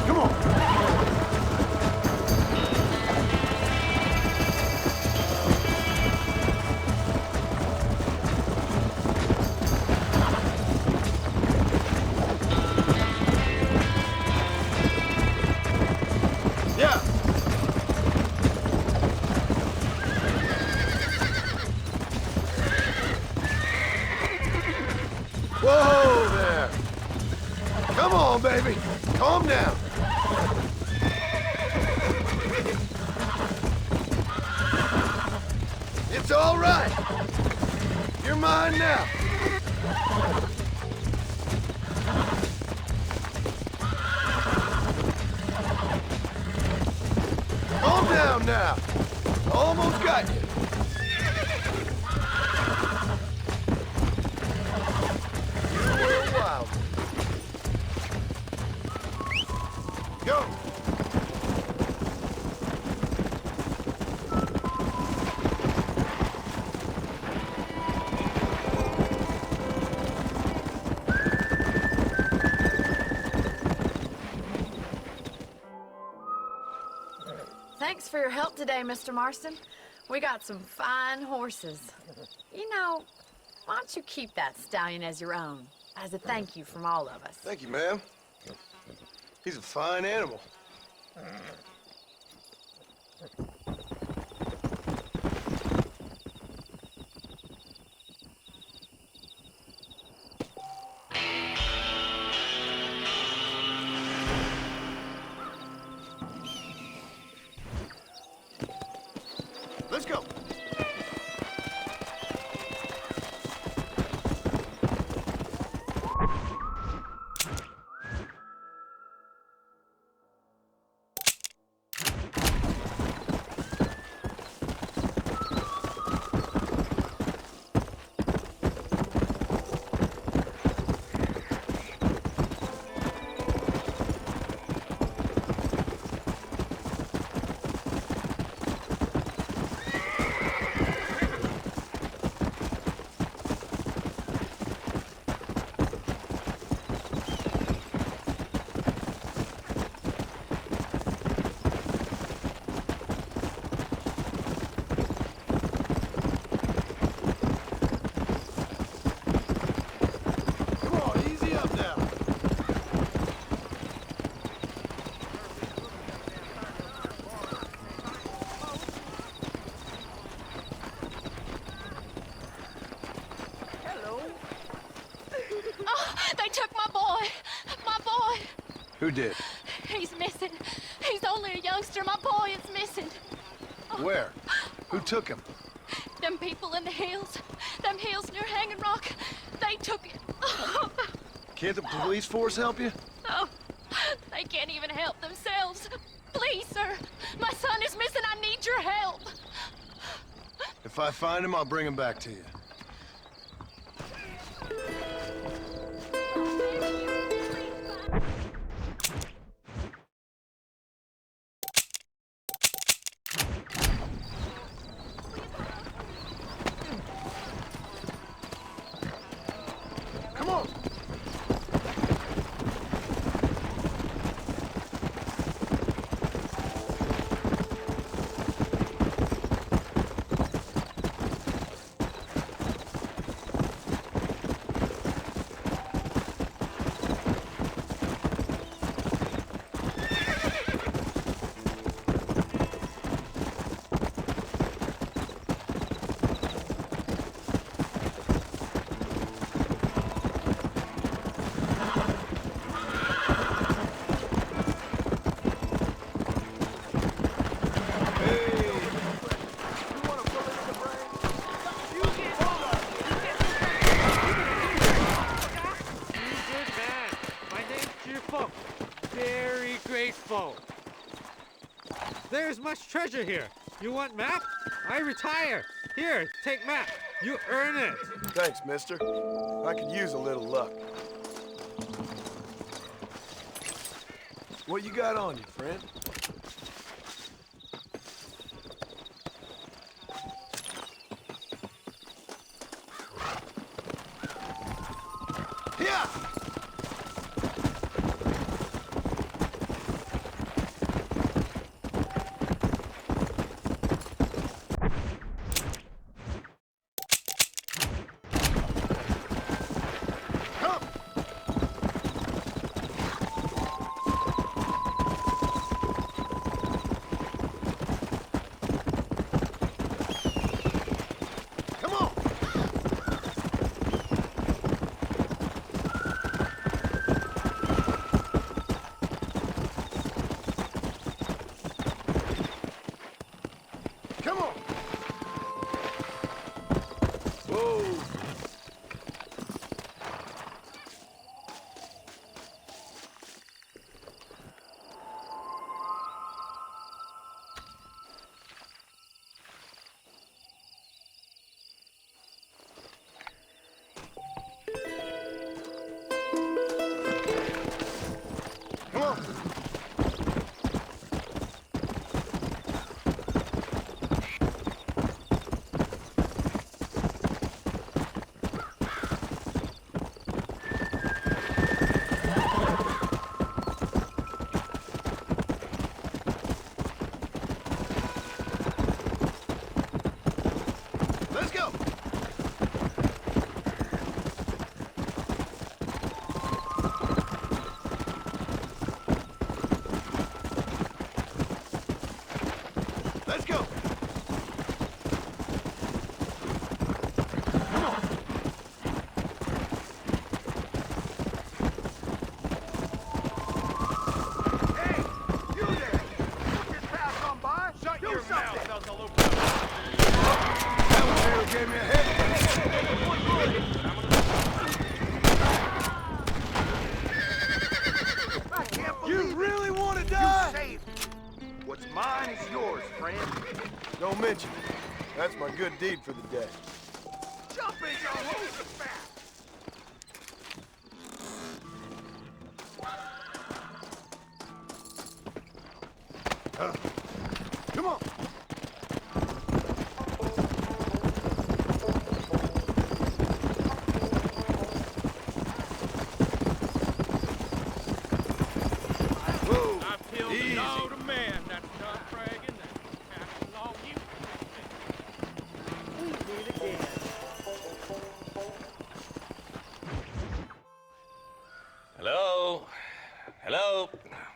Come on. Yeah. Whoa there. Come on, baby. Calm down. It's all right. You're mine now. Calm down now. Almost got you. You were wild. Go. Thanks for your help today, Mr. Marston. We got some fine horses. You know, why don't you keep that stallion as your own, as a thank you from all of us? Thank you, ma'am. He's a fine animal. Let's go. Who did? He's missing. He's only a youngster. My boy is missing. Where? Who took him? Them people in the hills. Them hills near Hanging Rock. They took him. Can't the police force help you? Oh, they can't even help themselves. Please, sir. My son is missing. I need your help. If I find him, I'll bring him back to you. There's much treasure here. You want map? I retire. Here, take map. You earn it. Thanks, mister. I could use a little luck. What you got on you, friend? Yeah! mention it. That's my good deed for the day. Jump in your hose fast! Come on! Whoa! I've killed a dog to man. That's not bragging. That's passing on you. We meet again. Hello? Hello?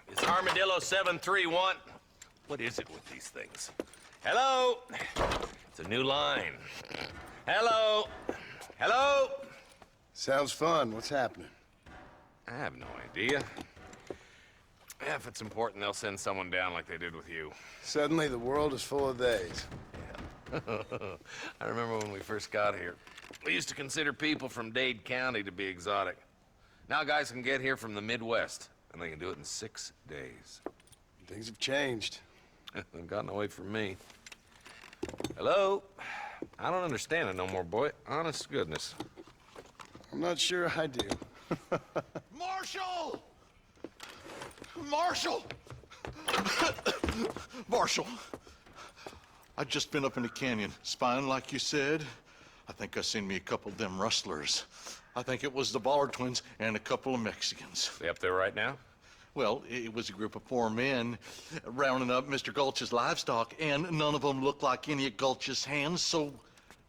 It's Armadillo 731. What is it with these things? Hello? It's a new line. Hello? Hello? Sounds fun. What's happening? I have no idea. Yeah, if it's important, they'll send someone down like they did with you. Suddenly, the world is full of theys. I remember when we first got here. We used to consider people from Dade County to be exotic. Now guys can get here from the Midwest, and they can do it in 6 days. Things have changed. They've gotten away from me. Hello? I don't understand it no more, boy. Honest to goodness. I'm not sure I do. Marshall! Marshall! Marshal, I just been up in the canyon, spying like you said. I think I seen me a couple of them rustlers. I think it was the Ballard twins and a couple of Mexicans. They up there right now? Well, it was a group of 4 men rounding up Mr. Gulch's livestock, and none of them looked like any of Gulch's hands, so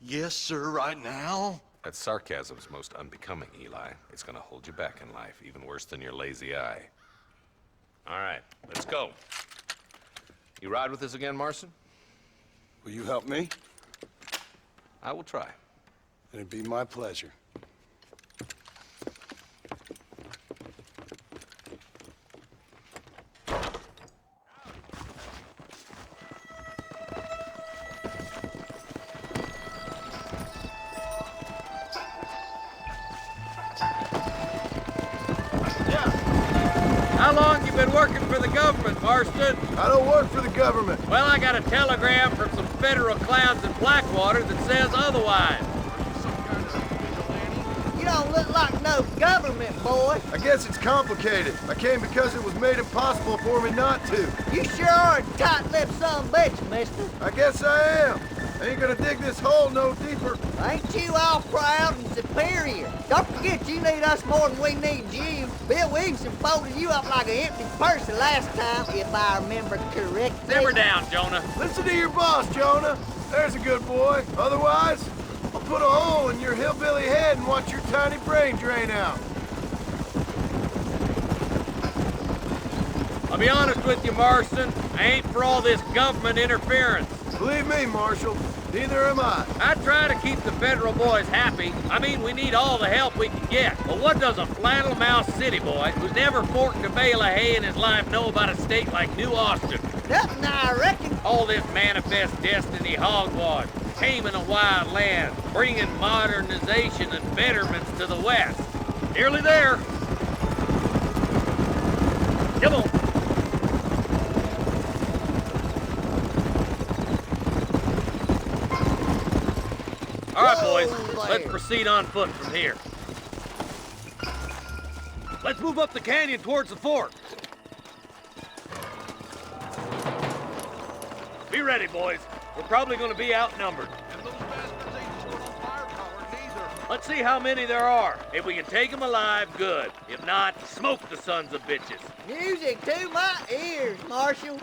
yes, sir, right now. That sarcasm's most unbecoming, Eli. It's gonna hold you back in life, even worse than your lazy eye. All right, let's go. You ride with us again, Marston? Will you help me? I will try. It'd be my pleasure. How long you been working for the government, Marston? I don't work for the government. Well, I got a telegram from some federal clowns in Blackwater that says otherwise. You don't look like no government boy. I guess it's complicated. I came because it was made impossible for me not to. You sure are a tight-lipped son of a bitch, mister. I guess I am. I ain't gonna dig this hole no deeper. Ain't you all proud and superior? Don't forget you need us more than we need you. Bill Williamson folded you up like an empty person last time, if I remember correctly. Simmer down, Jonah. Listen to your boss, Jonah. There's a good boy. Otherwise, I'll put a hole in your hillbilly head and watch your tiny brain drain out. I'll be honest with you, Marston. I ain't for all this government interference. Believe me, Marshal, neither am I. I try to keep the federal boys happy. I mean, we need all the help we can get. But what does a flannel-mouthed city boy who's never forked a bale of hay in his life know about a state like New Austin? Nothing, I reckon. All this manifest destiny hogwash, taming a wild land, bringing modernization and betterments to the West. Nearly there. Come on. All right, boys, let's proceed on foot from here. Let's move up the canyon towards the fort. Be ready, boys. We're probably going to be outnumbered. And those bastards ain't short on firepower, neither. Let's see how many there are. If we can take them alive, good. If not, smoke the sons of bitches. Music to my ears, Marshal.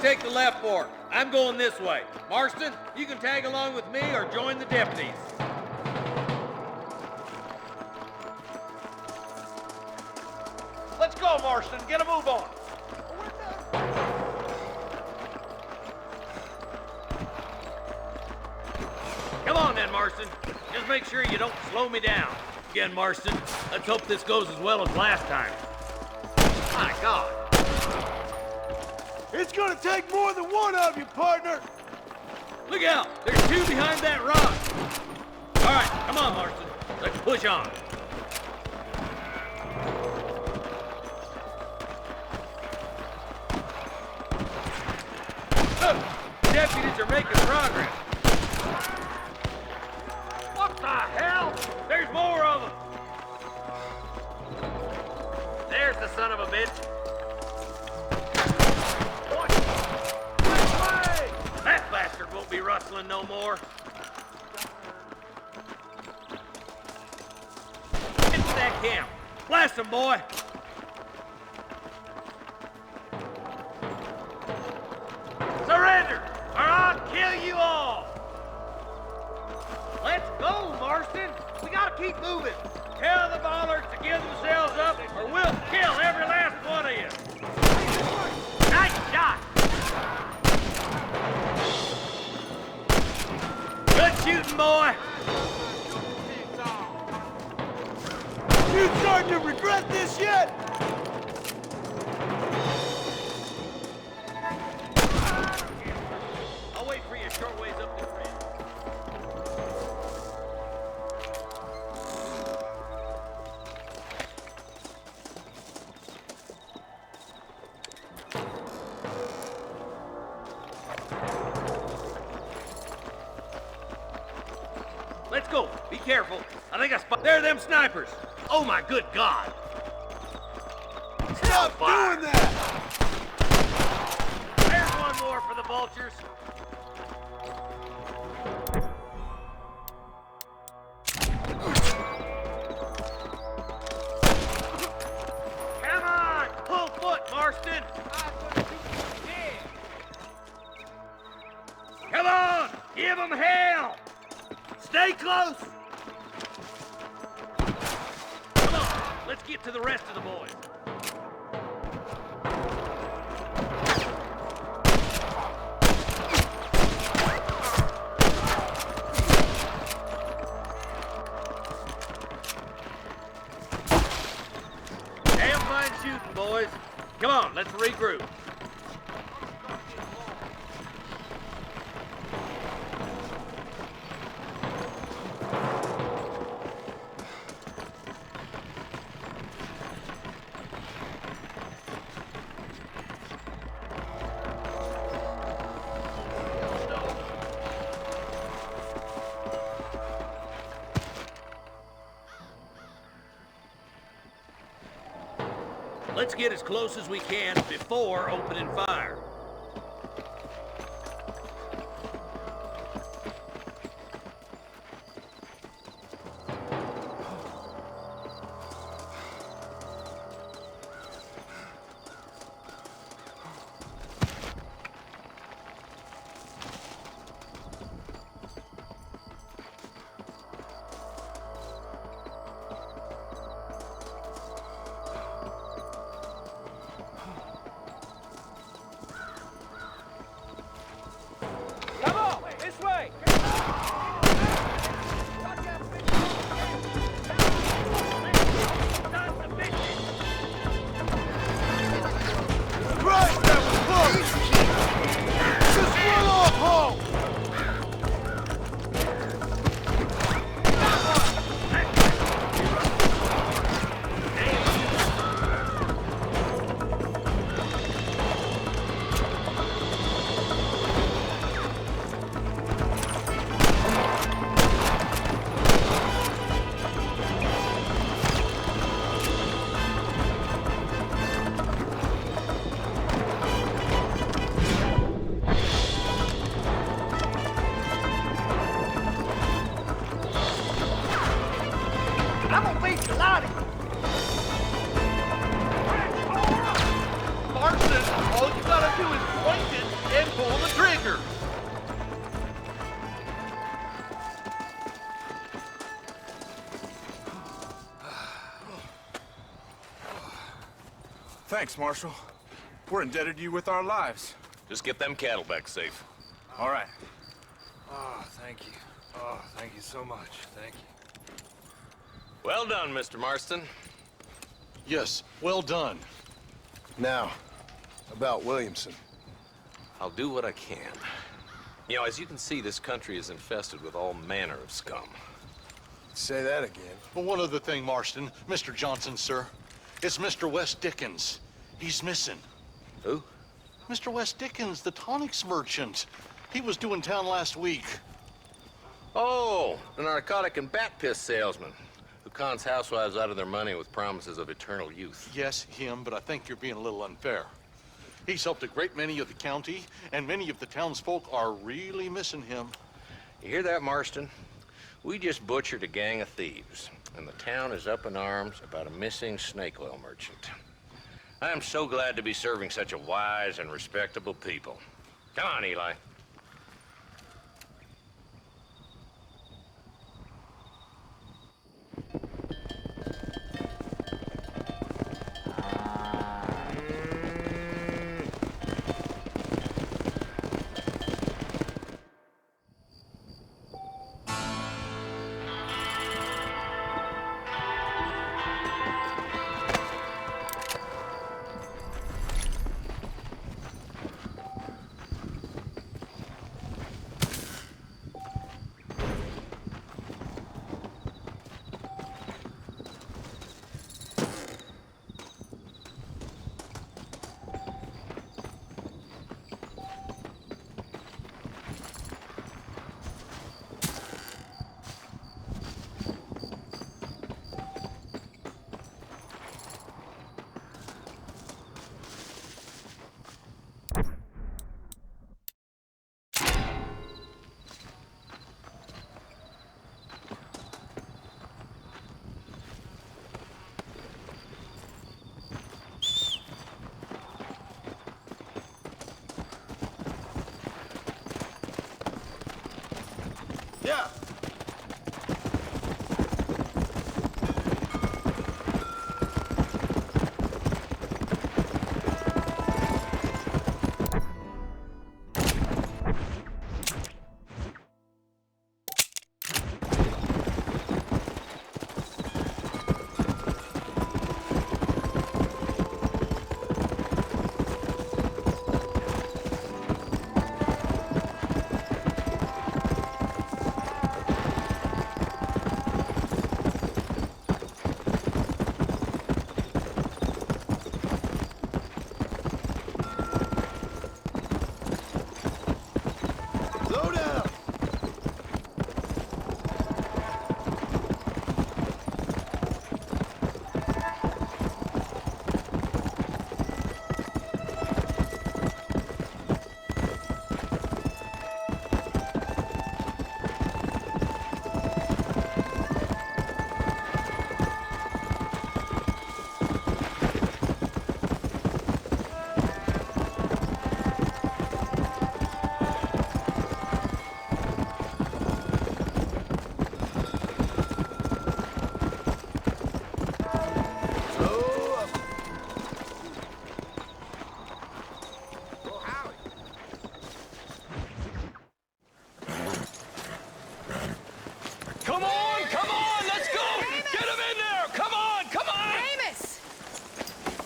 Take the left fork. I'm going this way. Marston, you can tag along with me or join the deputies. Let's go, Marston. Get a move on. fine, Marston. Just make sure you don't slow me down. Again, Marston, let's hope this goes as well as last time. My God. It's gonna take more than one of you, partner! Look out! There's two behind that rock! All right, come on, Marston. Let's push on. Deputies are making progress. What the hell? There's more of them. There's the son of a bitch. What? This way! That bastard won't be rustling no more. Get to that camp. Blast him, boy. Surrender, or I'll kill you all! Let's go, Marston! We gotta keep moving! Tell the ballers to give themselves up, or we'll kill every last one of you! Nice shot! Good shooting, boy! You starting to regret this yet? I'll wait for you a short ways up the ridge. Let's go. Be careful. I think I spot. There are them snipers. Oh my good God! Stop doing that! There's one more for the vultures. Come on! Pull foot, Marston! Come on! Give them hell! Stay close! Come on, let's get to the rest of the boys. Damn fine shooting, boys. Come on, let's regroup. Let's get as close as we can before opening fire. I'm gonna beat the lot of you. Marston, all you gotta do is point it and pull the trigger. Thanks, Marshal. We're indebted to you with our lives. Just get them cattle back safe. All right. Oh, thank you. Oh, thank you so much. Thank you. Well done, Mr. Marston. Yes, well done. Now, about Williamson. I'll do what I can. You know, as you can see, this country is infested with all manner of scum. Say that again. But one other thing, Marston. Mr. Johnson, sir. It's Mr. Wes Dickens. He's missing. Who? Mr. Wes Dickens, the tonics merchant. He was due in town last week. Oh, the narcotic and bat piss salesman who cons housewives out of their money with promises of eternal youth. Yes, him, but I think you're being a little unfair. He's helped a great many of the county, and many of the townsfolk are really missing him. You hear that, Marston? We just butchered a gang of thieves, and the town is up in arms about a missing snake oil merchant. I am so glad to be serving such a wise and respectable people. Come on, Eli. Yeah.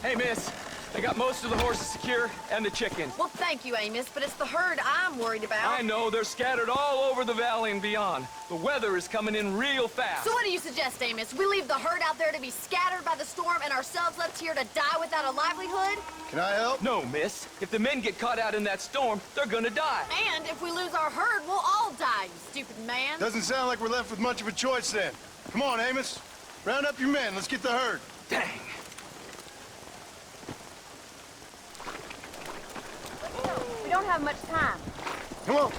Hey, miss. I got most of the horses secure and the chickens. Well, thank you, Amos, but it's the herd I'm worried about. I know. They're scattered all over the valley and beyond. The weather is coming in real fast. So what do you suggest, Amos? We leave the herd out there to be scattered by the storm and ourselves left here to die without a livelihood? Can I help? No, miss. If the men get caught out in that storm, they're gonna die. And if we lose our herd, we'll all die, you stupid man. Doesn't sound like we're left with much of a choice then. Come on, Amos. Round up your men. Let's get the herd. Dang. We don't have much time. Come on.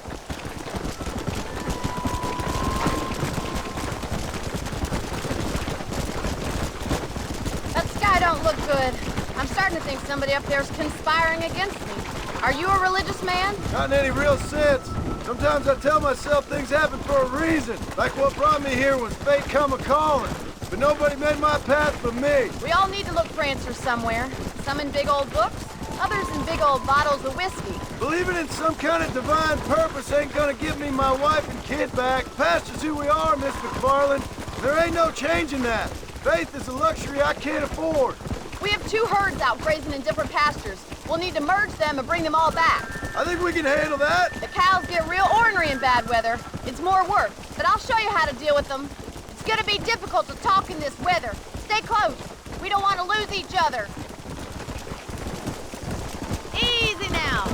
That sky don't look good. I'm starting to think somebody up there is conspiring against me. Are you a religious man? Not in any real sense. Sometimes I tell myself things happen for a reason. Like what brought me here was fate come a-calling. But nobody made my path for me. We all need to look for answers somewhere. Some in big old books, others in big old bottles of whiskey. Believing in some kind of divine purpose ain't gonna give me my wife and kid back. Past is who we are, Miss McFarland. There ain't no changing that. Faith is a luxury I can't afford. We have 2 herds out grazing in different pastures. We'll need to merge them and bring them all back. I think we can handle that. The cows get real ornery in bad weather. It's more work, but I'll show you how to deal with them. It's gonna be difficult to talk in this weather. Stay close. We don't want to lose each other. Easy now.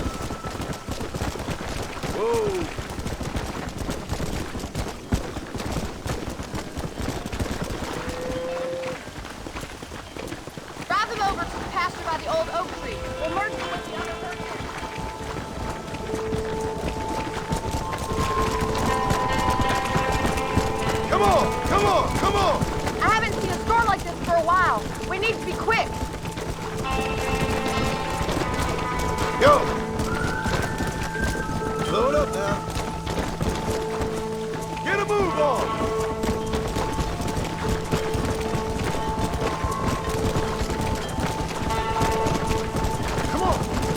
Whoa. Drive them over to the pasture by the old oak tree. We'll merge them with the other herds. Come on, come on, come on! I haven't seen a storm like this for a while. We need to be quick. Go! Load up now. Get a move on!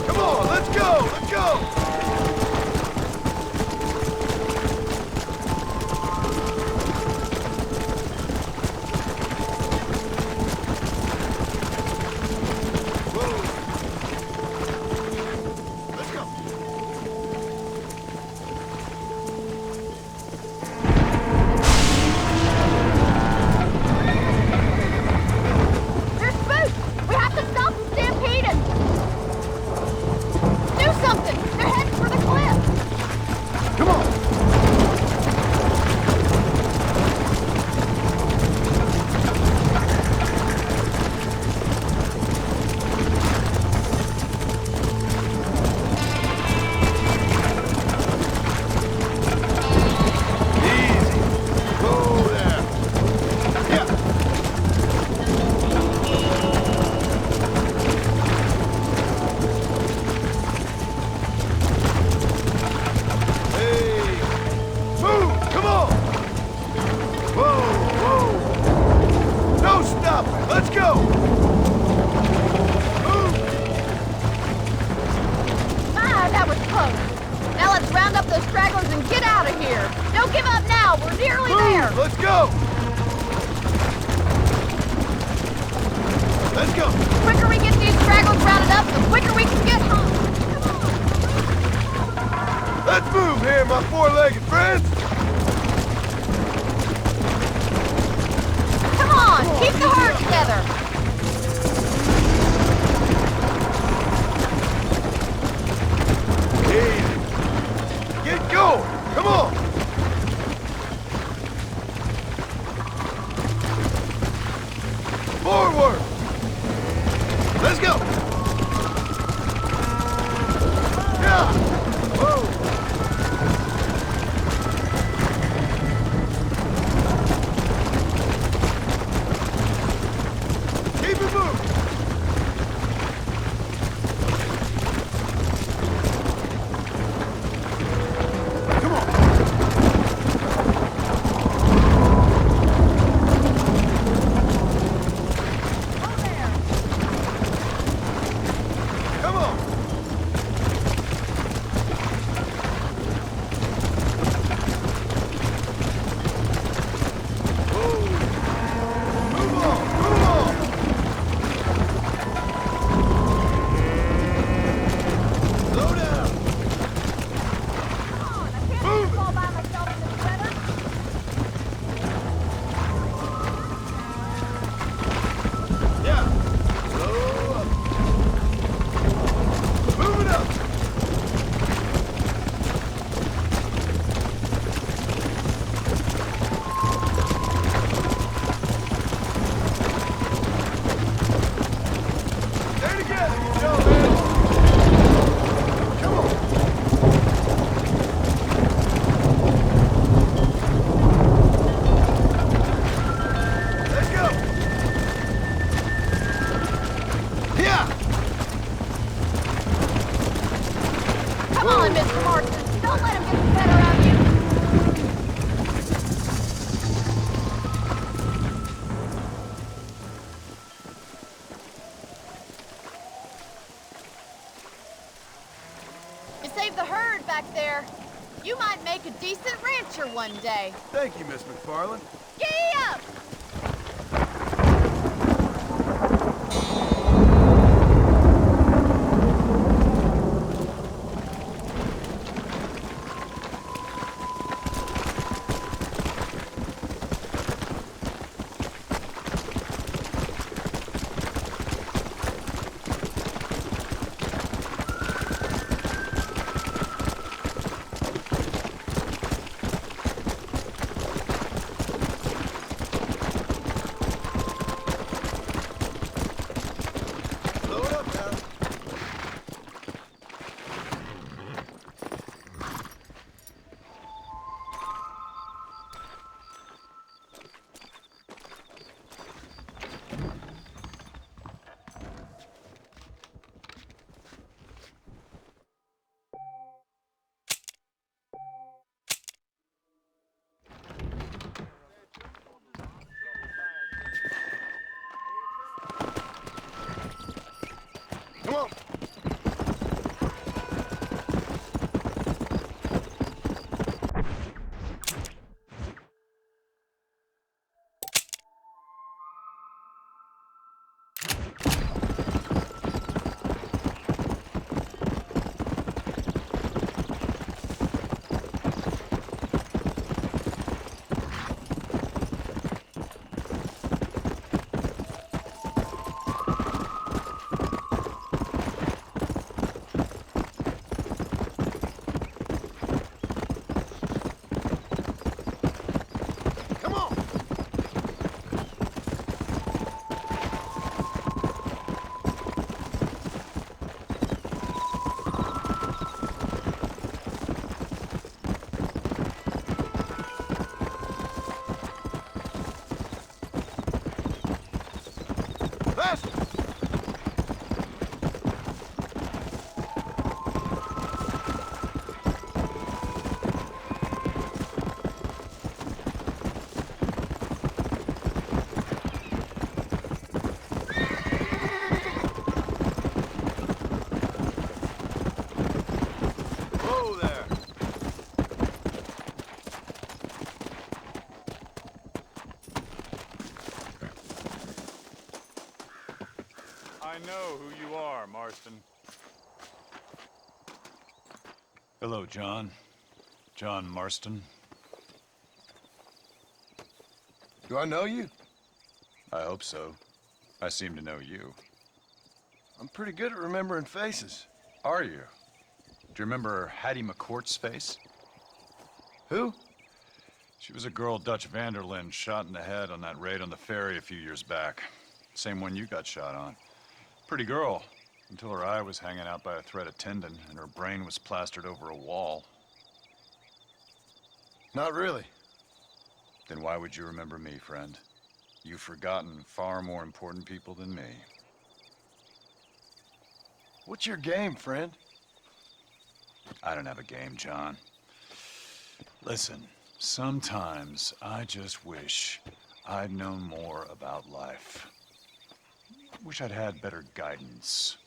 Come on, let's go, let's go! You might make a decent rancher one day. Thank you, Miss McFarland. Giddy up! Come on. I know who you are, Marston. Hello, John. John Marston. Do I know you? I hope so. I seem to know you. I'm pretty good at remembering faces. Are you? Do you remember Hattie McCourt's face? Who? She was a girl Dutch Vanderlyn shot in the head on that raid on the ferry a few years back. Same one you got shot on. Pretty girl, until her eye was hanging out by a thread of tendon and her brain was plastered over a wall. Not really. Then why would you remember me, friend? You've forgotten far more important people than me. What's your game, friend? I don't have a game, John. Listen, sometimes I just wish I'd known more about life. Wish I'd had better guidance.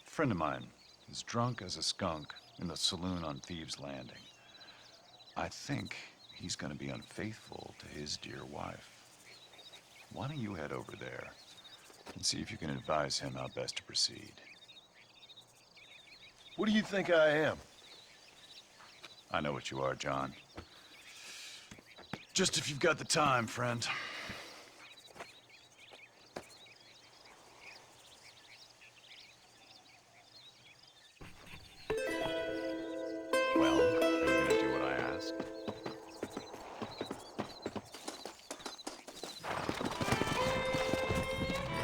A friend of mine is drunk as a skunk in the saloon on Thieves' Landing. I think he's gonna be unfaithful to his dear wife. Why don't you head over there and see if you can advise him how best to proceed? What do you think I am? I know what you are, John. Just if you've got the time, friend. Well, are you gonna do what I asked?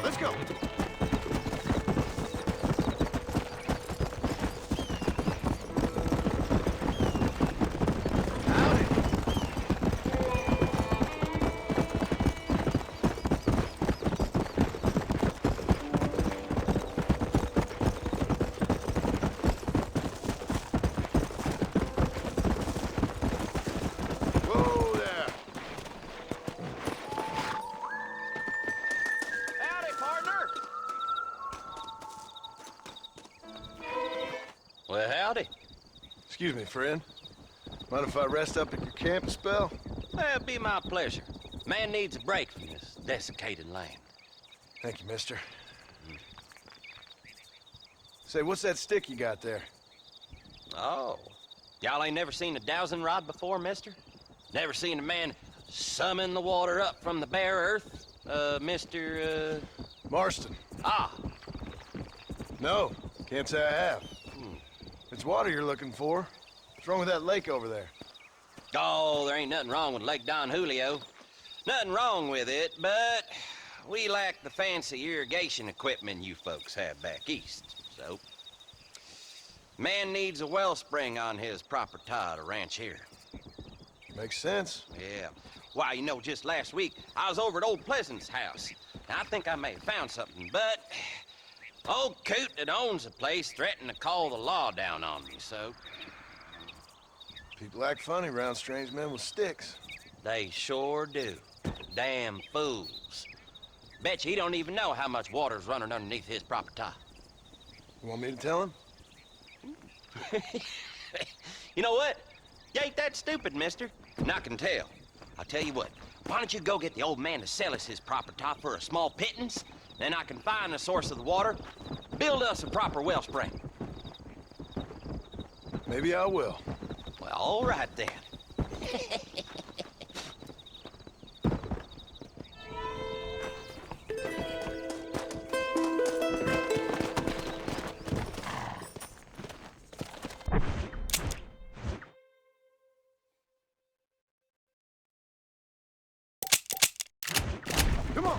Let's go. Excuse me, friend. Mind if I rest up at your camp a spell? Well, it'd be my pleasure. Man needs a break from this desiccated land. Thank you, mister. Say, what's that stick you got there? Oh. Y'all ain't never seen a dowsing rod before, mister? Never seen a man summon the water up from the bare earth? Mr. Marston. Ah. No, can't say I have. It's water you're looking for. What's wrong with that lake over there? Oh, there ain't nothing wrong with Lake Don Julio. Nothing wrong with it, but we lack the fancy irrigation equipment you folks have back east, so... Man needs a wellspring on his property to ranch here. Makes sense. Yeah. Why, you know, just last week, I was over at Old Pleasant's house. Now, I think I may have found something, but... Old coot that owns the place threatened to call the law down on me, so... People act funny around strange men with sticks. They sure do. Damn fools. Bet you he don't even know how much water's running underneath his property. You want me to tell him? You know what? You ain't that stupid, mister. And I can tell. I'll tell you what. Why don't you go get the old man to sell us his property for a small pittance? Then I can find the source of the water, build us a proper wellspring. Maybe I will. Well, all right then. Come on.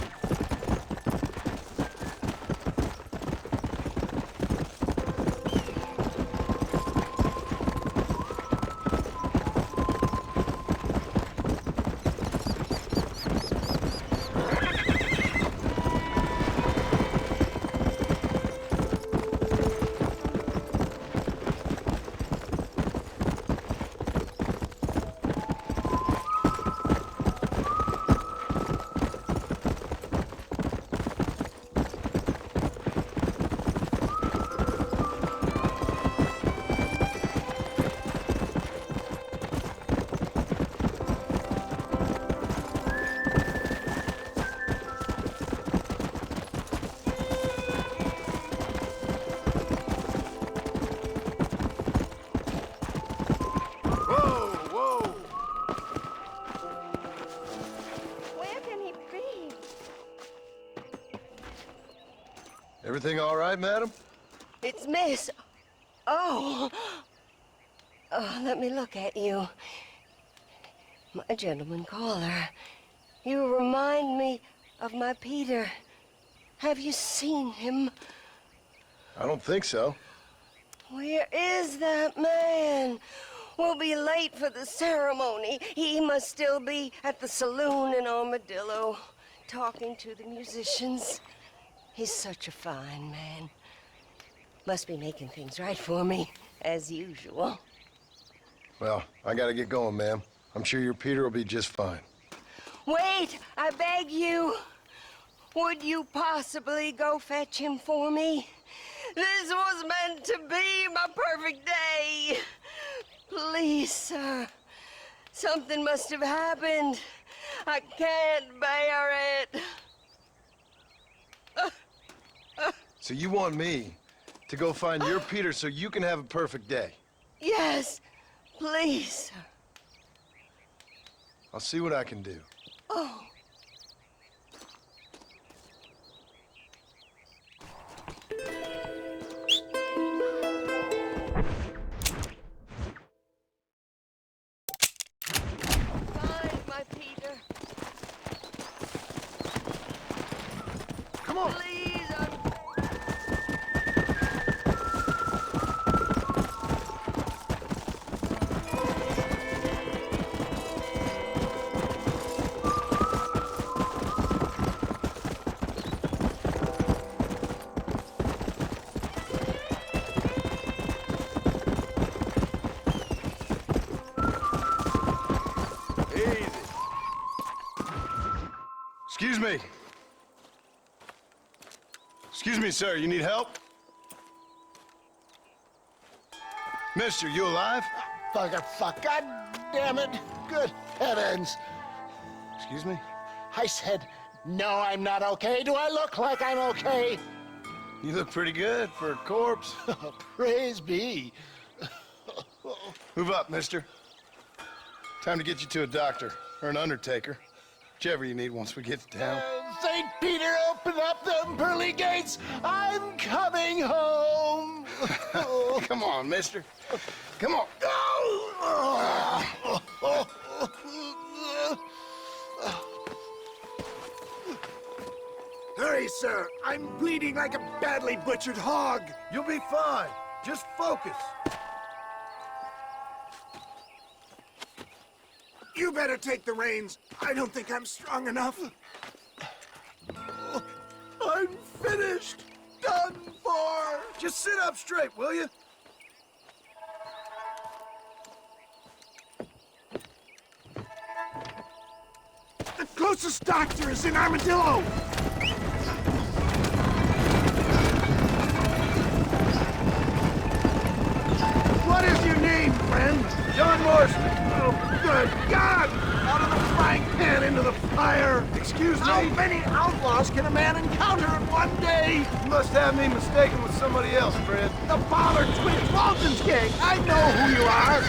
Everything all right, madam? It's Miss... Oh. Oh, let me look at you. My gentleman caller. You remind me of my Peter. Have you seen him? I don't think so. Where is that man? We'll be late for the ceremony. He must still be at the saloon in Armadillo, talking to the musicians. He's such a fine man. Must be making things right for me, as usual. Well, I gotta get going, ma'am. I'm sure your Peter will be just fine. Wait, I beg you. Would you possibly go fetch him for me? This was meant to be my perfect day. Please, sir. Something must have happened. I can't bear it. So you want me to go find your Peter so you can have a perfect day? Yes, please, sir. I'll see what I can do. Oh. Find my Peter. Come on. Please, Excuse me. Excuse me, sir. You need help? Mister, you alive? Fuck, God damn it. Good heavens. Excuse me? I said, no, I'm not okay. Do I look like I'm okay? You look pretty good for a corpse. Praise be. Move up, mister. Time to get you to a doctor or an undertaker. Whichever you need once we get to town. St. Peter, open up them pearly gates. I'm coming home. Come on, mister. Come on. Hurry, sir. I'm bleeding like a badly butchered hog. You'll be fine. Just focus. You better take the reins. I don't think I'm strong enough. I'm finished. Done for. Just sit up straight, will you? The closest doctor is in Armadillo. What is your name, friend? John Marston. Oh, good God! Out of the frying pan into the fire. Excuse me? How many outlaws can a man encounter in one day? You must have me mistaken with somebody else, Fred. The Ballard Twins Walton's gang. I know who you are.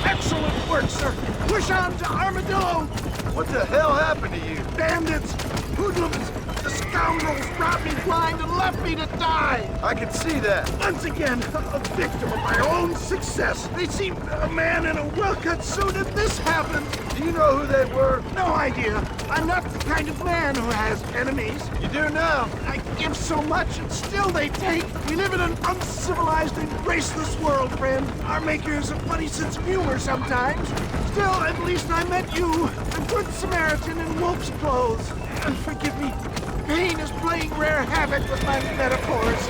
Excellent work, sir. Push on to Armadillo. What the hell happened to you? Bandits, hoodlums, the scoundrels brought me blind and left me to die. I can see that. Once again, a victim of my own success. They seemed a man in a well-cut suit and this happened. Do you know who they were? No idea. I'm not the kind of man who has enemies. You do now. I give so much and still they take. We live in an uncivilized and graceless world, friend. Our maker has a funny sense of humor sometimes. Still, at least I met you, a good Samaritan in wolf's clothes. Forgive me. Pain is playing rare havoc with my metaphors.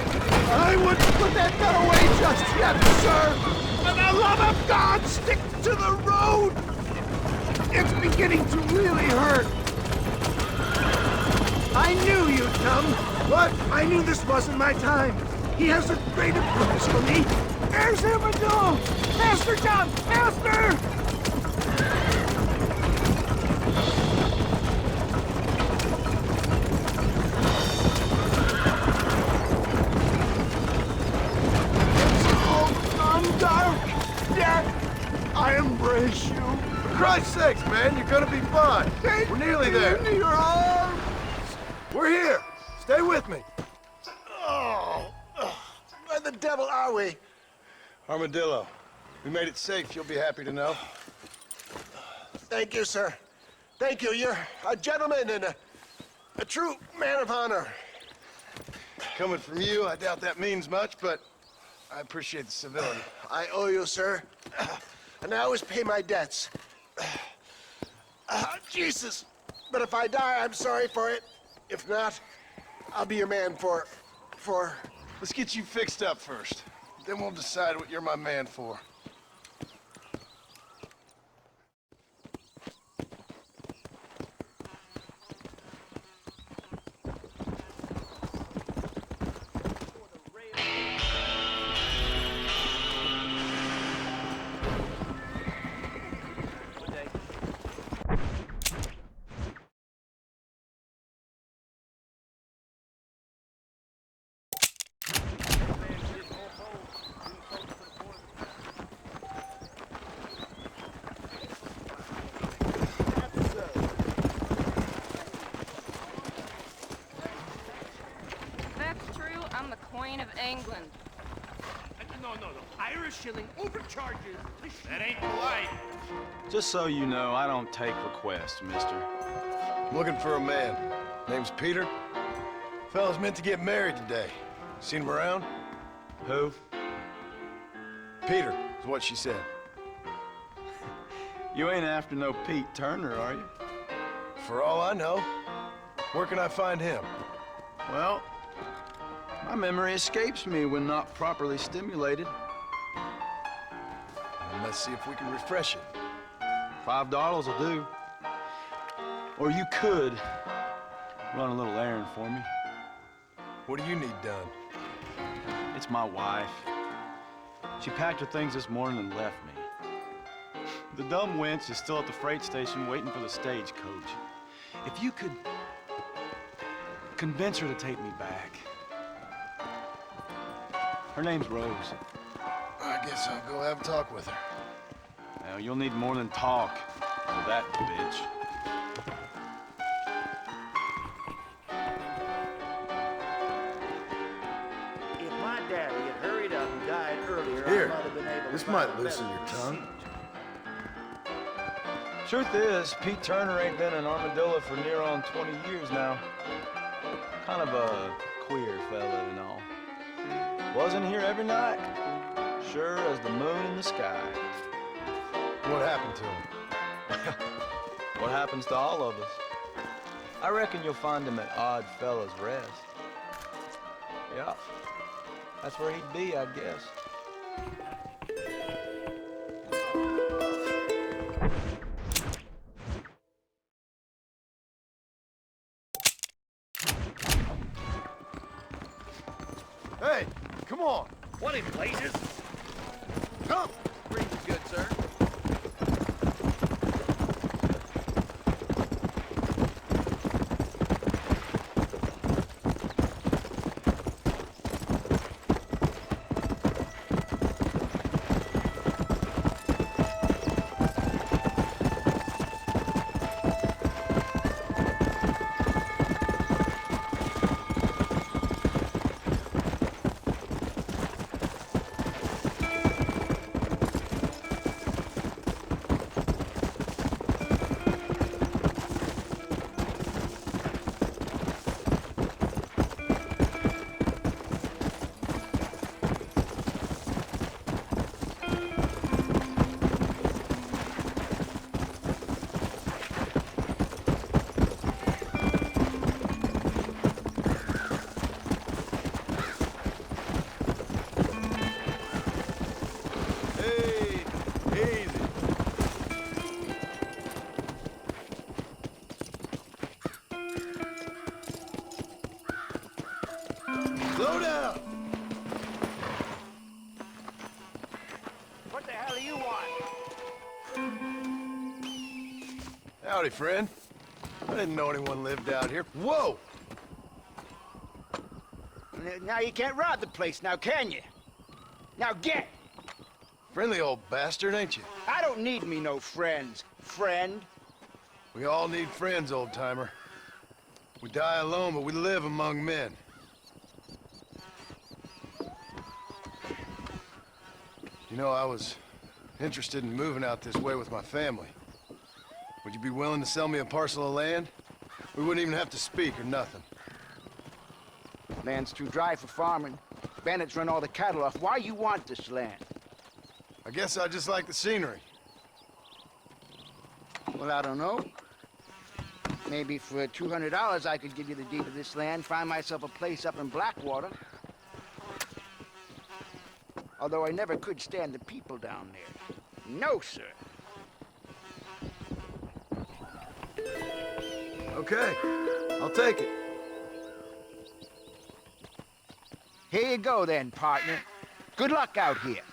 I wouldn't put that gun away just yet, sir. For the love of God, stick to the road. It's beginning to really hurt. I knew you'd come. What? I knew this wasn't my time. He has a greater purpose for me. There's Armadillo! Faster, John! Faster! Dark, yet I embrace you. For Christ's sakes, man, you're gonna be fine. We're nearly there. Into your arms. We're here. Stay with me. Oh, where the devil are we? Armadillo. We made it safe, you'll be happy to know. Thank you, sir. Thank you. You're a gentleman and a true man of honor. Coming from you, I doubt that means much, but I appreciate the civility. I owe you, sir. And I always pay my debts. Jesus. But if I die, I'm sorry for it. If not, I'll be your man for... Let's get you fixed up first. Then we'll decide what you're my man for. England. No. Irish shilling overcharges. That ain't polite. Just so you know, I don't take requests, mister. I'm looking for a man. Name's Peter. Fella's meant to get married today. Seen him around? Who? Peter, is what she said. You ain't after no Pete Turner, are you? For all I know. Where can I find him? Well, my memory escapes me when not properly stimulated. And let's see if we can refresh it. $5 will do. Or you could run a little errand for me. What do you need done? It's my wife. She packed her things this morning and left me. The dumb wench is still at the freight station waiting for the stagecoach. If you could convince her to take me back. Her name's Rose. I guess I'll go have a talk with her. Now, you'll need more than talk for that bitch. If my daddy had hurried up and died earlier, Here, I might have been able to this find might a loosen better your tongue. Truth is, Pete Turner ain't been in Armadillo for near on 20 years now. Kind of a queer fella and all. Wasn't here every night. Sure as the moon in the sky. What happened to him? What happens to all of us? I reckon you'll find him at Odd Fella's Rest. Yeah, that's where he'd be, I guess. Hey, come on. What in blazes? Come. Pretty good, sir. Slow down. What the hell do you want? Howdy, friend. I didn't know anyone lived out here. Whoa! Now you can't rob the place now, can you? Now get! Friendly old bastard, ain't you? I don't need me no friends, friend. We all need friends, old-timer. We die alone, but we live among men. You know, I was interested in moving out this way with my family. Would you be willing to sell me a parcel of land? We wouldn't even have to speak or nothing. Land's too dry for farming. Bandits run all the cattle off. Why you want this land? I guess I just like the scenery. Well, I don't know. Maybe for $200 I could give you the deed of this land, find myself a place up in Blackwater. Although I never could stand the people down there. No, sir. Okay, I'll take it. Here you go then, partner. Good luck out here.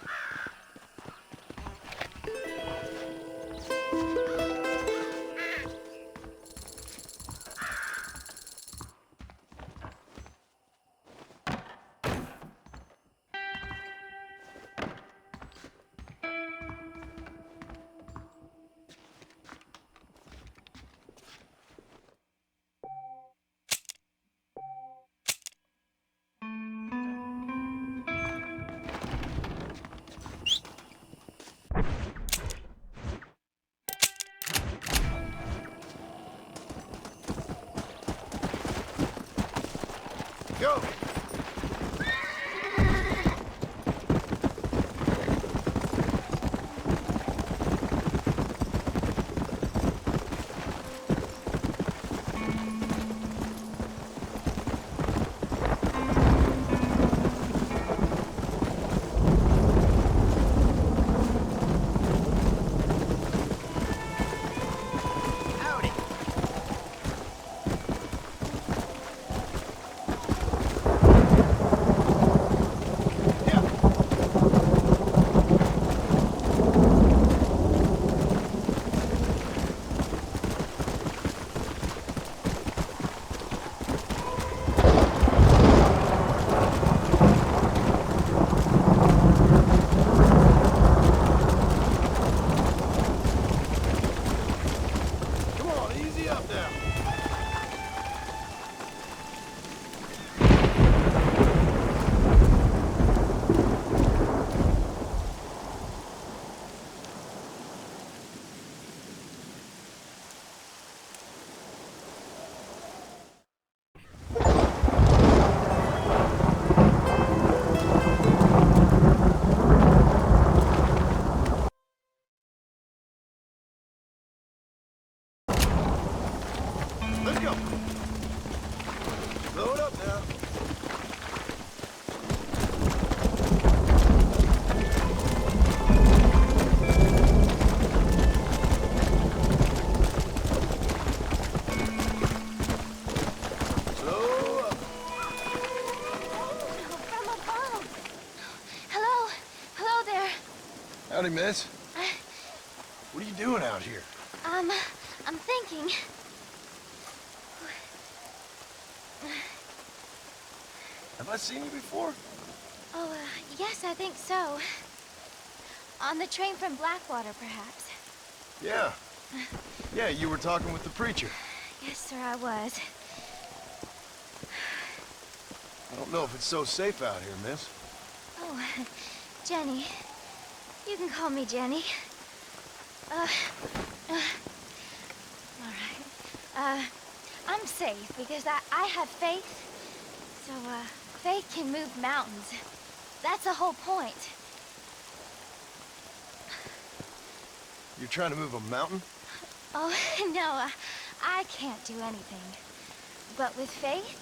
Go! Howdy, miss. What are you doing out here? I'm thinking. Have I seen you before? Oh, yes, I think so. On the train from Blackwater, perhaps. Yeah. Yeah, you were talking with the preacher. Yes, sir, I was. I don't know if it's so safe out here, miss. Oh, Jenny. You can call me Jenny. All right. I'm safe because I have faith. So, faith can move mountains. That's the whole point. You're trying to move a mountain? Oh, no, I can't do anything. But with faith,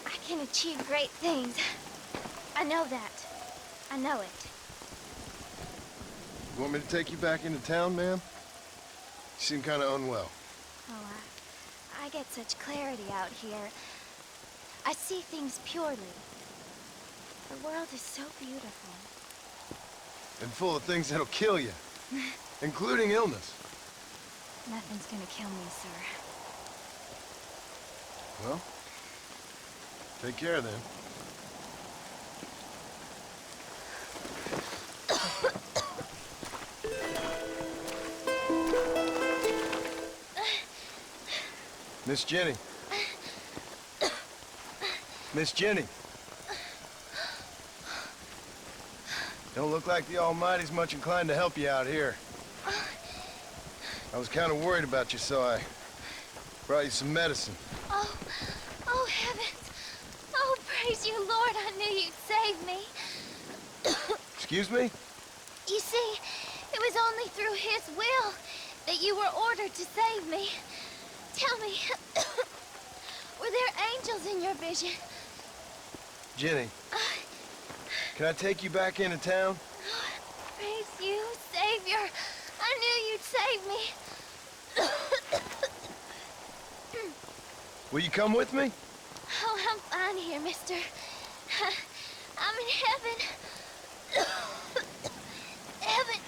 I can achieve great things. I know that. I know it. You want me to take you back into town, ma'am? You seem kind of unwell. Oh, I get such clarity out here. I see things purely. The world is so beautiful. And full of things that'll kill you, including illness. Nothing's gonna kill me, sir. Well, take care then. Miss Jenny. Miss Jenny. Don't look like the Almighty's much inclined to help you out here. I was kind of worried about you, so I brought you some medicine. Oh, heavens. Oh, praise you, Lord. I knew you'd save me. Excuse me? You see, it was only through his will that you were ordered to save me. Tell me, were there angels in your vision? Jenny, can I take you back into town? Praise you, Savior. I knew you'd save me. Will you come with me? Oh, I'm fine here, mister. I'm in heaven. Heaven.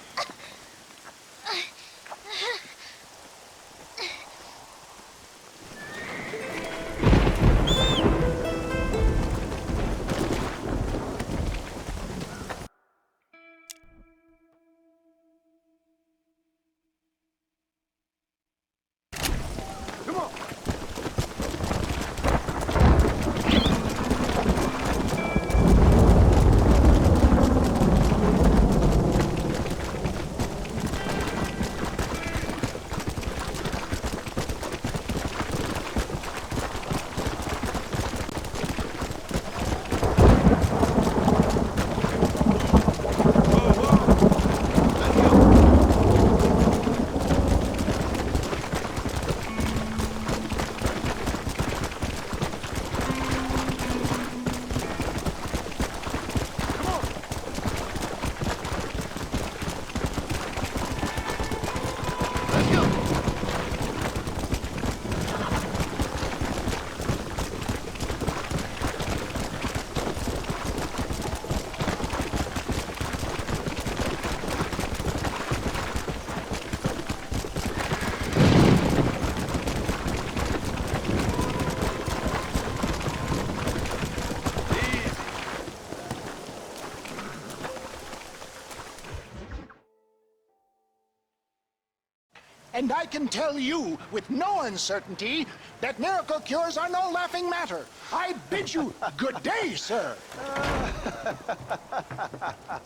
And I can tell you with no uncertainty that miracle cures are no laughing matter. I bid you good day, sir.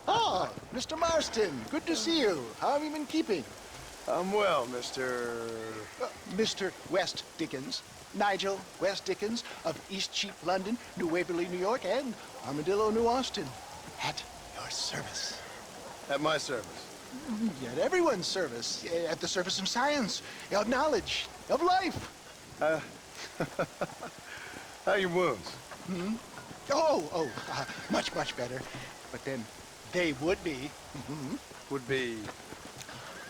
Oh, Mr. Marston, good to see you. How have you been keeping? I'm well, Mr. Mr. West Dickens. Nigel West Dickens of Eastcheap, London, New Waverly, New York, and Armadillo, New Austin. At your service. At my service. At everyone's service. At the service of science, of knowledge, of life. How are your wounds? Much, much better. But then they would be. Would be?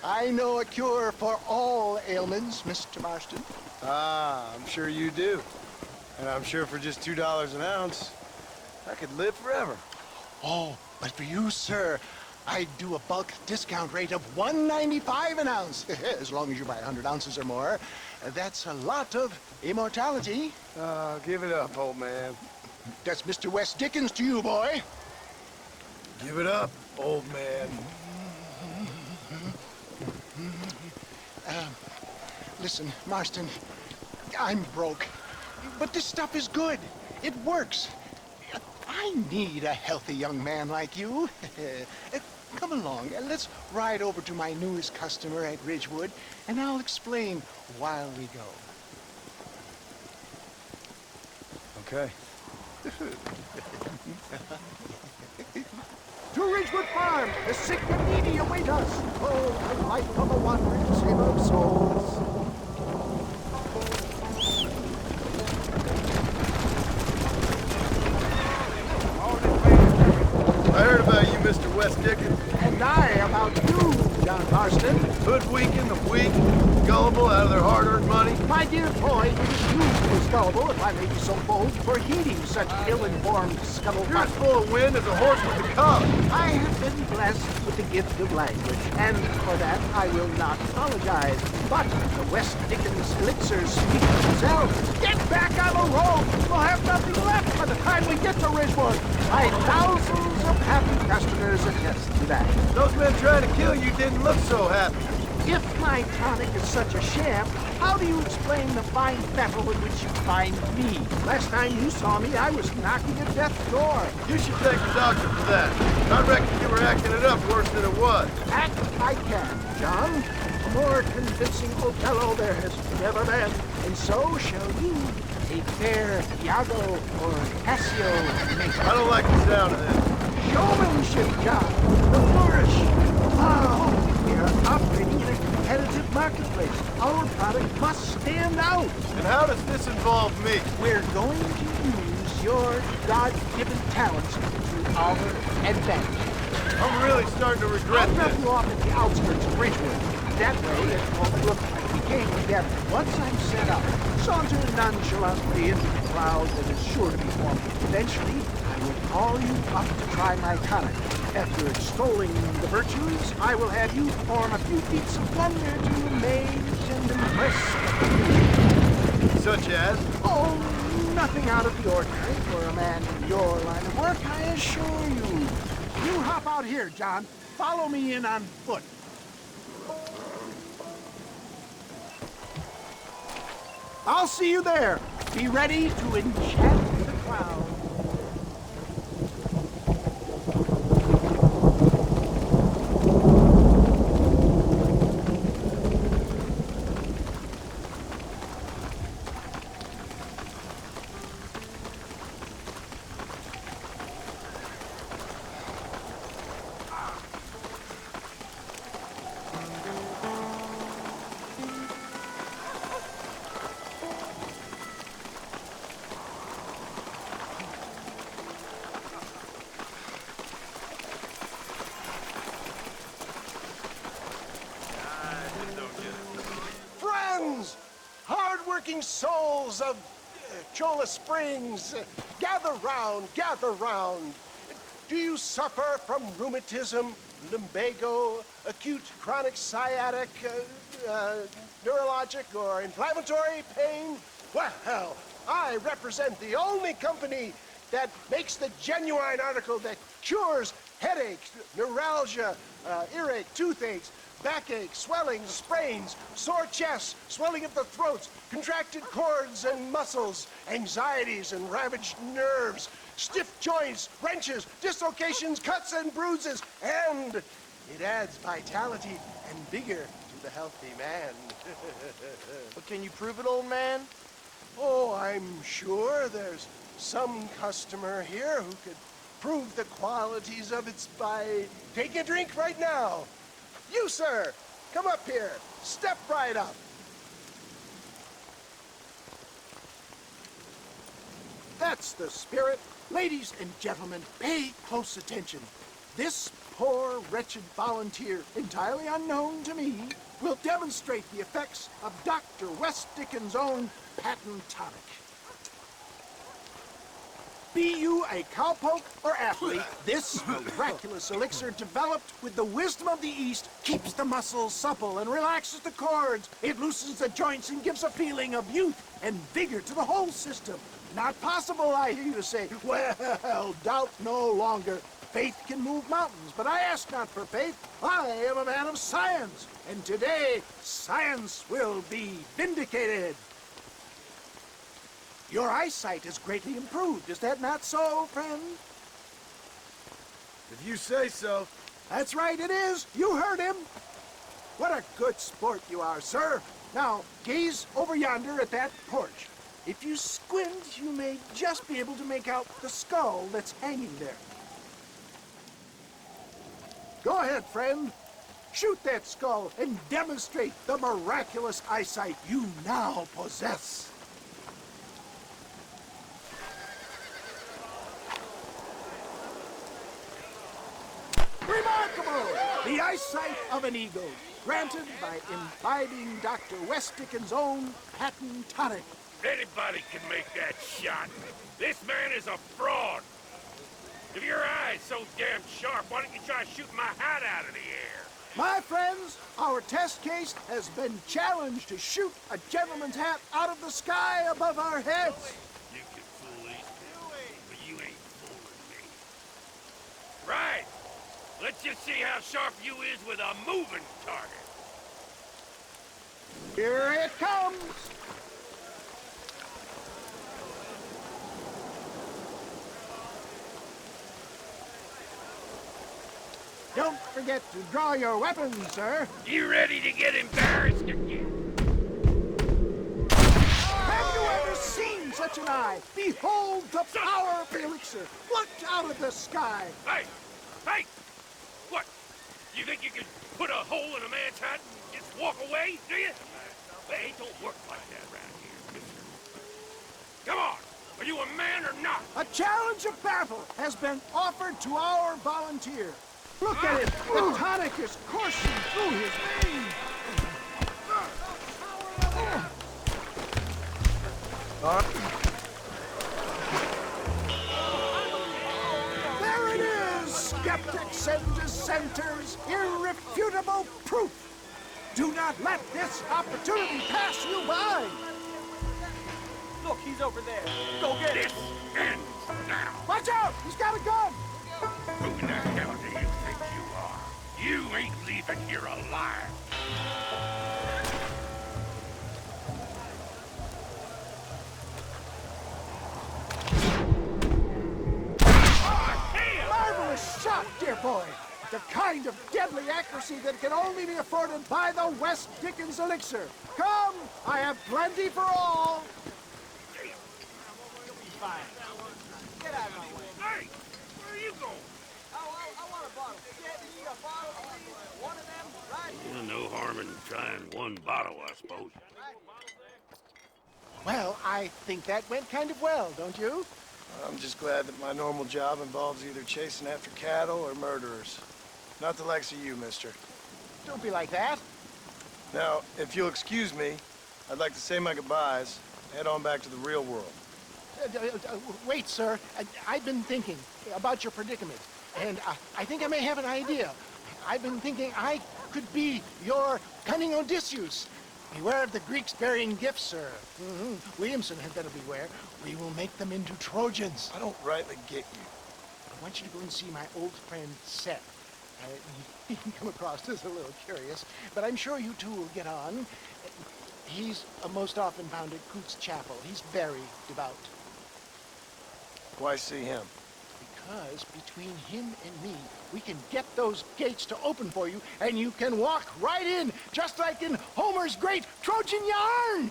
I know a cure for all ailments, Mr. Marston. Ah, I'm sure you do. And I'm sure for just $2 an ounce, I could live forever. Oh, but for you, sir, I'd do a bulk discount rate of $1.95 an ounce. As long as you buy 100 ounces or more. That's a lot of immortality. Give it up, old man. That's Mr. West Dickens to you, boy. Give it up, old man. Listen, Marston, I'm broke, but this stuff is good. It works. I need a healthy young man like you. Come along, let's ride over to my newest customer at Ridgewood, and I'll explain while we go. Okay. To Ridgewood Farm, the sick and needy await us. Oh, the life of a wandering sailor of souls. I heard about you, Mr. West Dickens. And I about you, John Marston. Hoodwinking the weak, gullible out of their hard-earned money. My dear boy, it is you who is gullible, if I may be so bold, for heeding such ill-informed scuttlebutt. You're as full of wind as a horse with the cub. I have been blessed with the gift of language, and for that I will not apologize. But the West Dickens elixirs speak for themselves. Get back on the road! We'll have nothing left by the time we get to Ridgewood. My thousands of happy customers attest to that. Those men trying to kill you didn't look so happy. If my tonic is such a sham, how do you explain the fine fettle in which you find me? Last time you saw me, I was knocking at death's door. You should thank the doctor for that. I reckon you were acting it up worse than it was. Act I can, John. A more convincing Othello there has never been. And so shall you. A fair Iago or Cassio make. I don't like the sound of this. Showmanship, John. The flourish. Oh, we are operating in a competitive marketplace. Our product must stand out. And how does this involve me? We're going to use your God-given talents to our advantage. I'm really starting to regret I'll drop this. you off at the outskirts of Ridgewood. That way it won't look like we came together. Once I'm set up, saunter nonchalantly into the cloud that is sure to be formed. Eventually, I will call you up to try my tonic. After extolling the virtues, I will have you perform a few feats of wonder to amaze and impress. Such as? Oh, nothing out of the ordinary for a man in your line of work, I assure you. You hop out here, John. Follow me in on foot. I'll see you there. Be ready to enchant the crowd. Hard-working souls of Cholla Springs, gather round, gather round. Do you suffer from rheumatism, lumbago, acute chronic sciatic, neurologic or inflammatory pain? Well, I represent the only company that makes the genuine article that cures headaches, neuralgia, earache, toothaches, backache, swelling, sprains, sore chests, swelling of the throats, contracted cords and muscles, anxieties and ravaged nerves, stiff joints, wrenches, dislocations, cuts and bruises, and it adds vitality and vigor to the healthy man. But can you prove it, old man? Oh, I'm sure there's some customer here who could prove the qualities of it by taking a drink right now. You, sir, come up here. Step right up. That's the spirit. Ladies and gentlemen, pay close attention. This poor, wretched volunteer, entirely unknown to me, will demonstrate the effects of Dr. West Dickens' own patent tonic. Be you a cowpoke or athlete, this miraculous elixir developed with the wisdom of the East keeps the muscles supple and relaxes the cords. It loosens the joints and gives a feeling of youth and vigor to the whole system. Not possible, I hear you say. Well, doubt no longer. Faith can move mountains, but I ask not for faith. I am a man of science, and today science will be vindicated. Your eyesight has greatly improved. Is that not so, friend? If you say so. That's right, it is. You heard him. What a good sport you are, sir. Now, gaze over yonder at that porch. If you squint, you may just be able to make out the skull that's hanging there. Go ahead, friend. Shoot that skull and demonstrate the miraculous eyesight you now possess. Remarkable! The eyesight of an eagle, granted by imbibing Dr. West Dickens' own patent tonic. Anybody can make that shot. This man is a fraud. If your eye's so damn sharp, why don't you try shooting my hat out of the air? My friends, our test case has been challenged to shoot a gentleman's hat out of the sky above our heads. You can fool these people, but you ain't fooling me. Right. Let's just see how sharp you is with a moving target. Here it comes. Don't forget to draw your weapons, sir. You ready to get embarrassed again? Have you ever seen such an eye? Behold the power of the elixir. Look out of the sky. Hey! Hey! What? You think you can put a hole in a man's hat and just walk away, do you? Hey, it don't work like that around here, mister. Come on! Are you a man or not? A challenge of battle has been offered to our volunteer. Look at it! The tonic is coursing through his veins! There it is! Skeptics and dissenters, irrefutable proof! Do not let this opportunity pass you by! Look, he's over there. Go get This ends now! Watch out! He's got a gun! Who the hell do you think you are? You ain't leaving here alive! Marvelous shot, dear boy! The kind of deadly accuracy that can only be afforded by the West Dickens elixir. Come, I have plenty for all. You'll be fine. Get out of my way. Hey, where are you going? I want a bottle. Get me a bottle, please. One of them, right? No harm in trying one bottle, I suppose. Well, I think that went kind of well, don't you? I'm just glad that my normal job involves either chasing after cattle or murderers. Not the likes of you, mister. Don't be like that. Now, if you'll excuse me, I'd like to say my goodbyes, head on back to the real world. Wait, sir. I've been thinking about your predicament, and I think I may have an idea. I've been thinking I could be your cunning Odysseus. Beware of the Greeks burying gifts, sir. Williamson had better beware. We will make them into Trojans. I don't rightly get you. I want you to go and see my old friend, Seth. He can come across as a little curious, but I'm sure you two will get on. He's most often found at Coots Chapel. He's very devout. Why see him? Because between him and me, we can get those gates to open for you, and you can walk right in, just like in Homer's great Trojan yarn!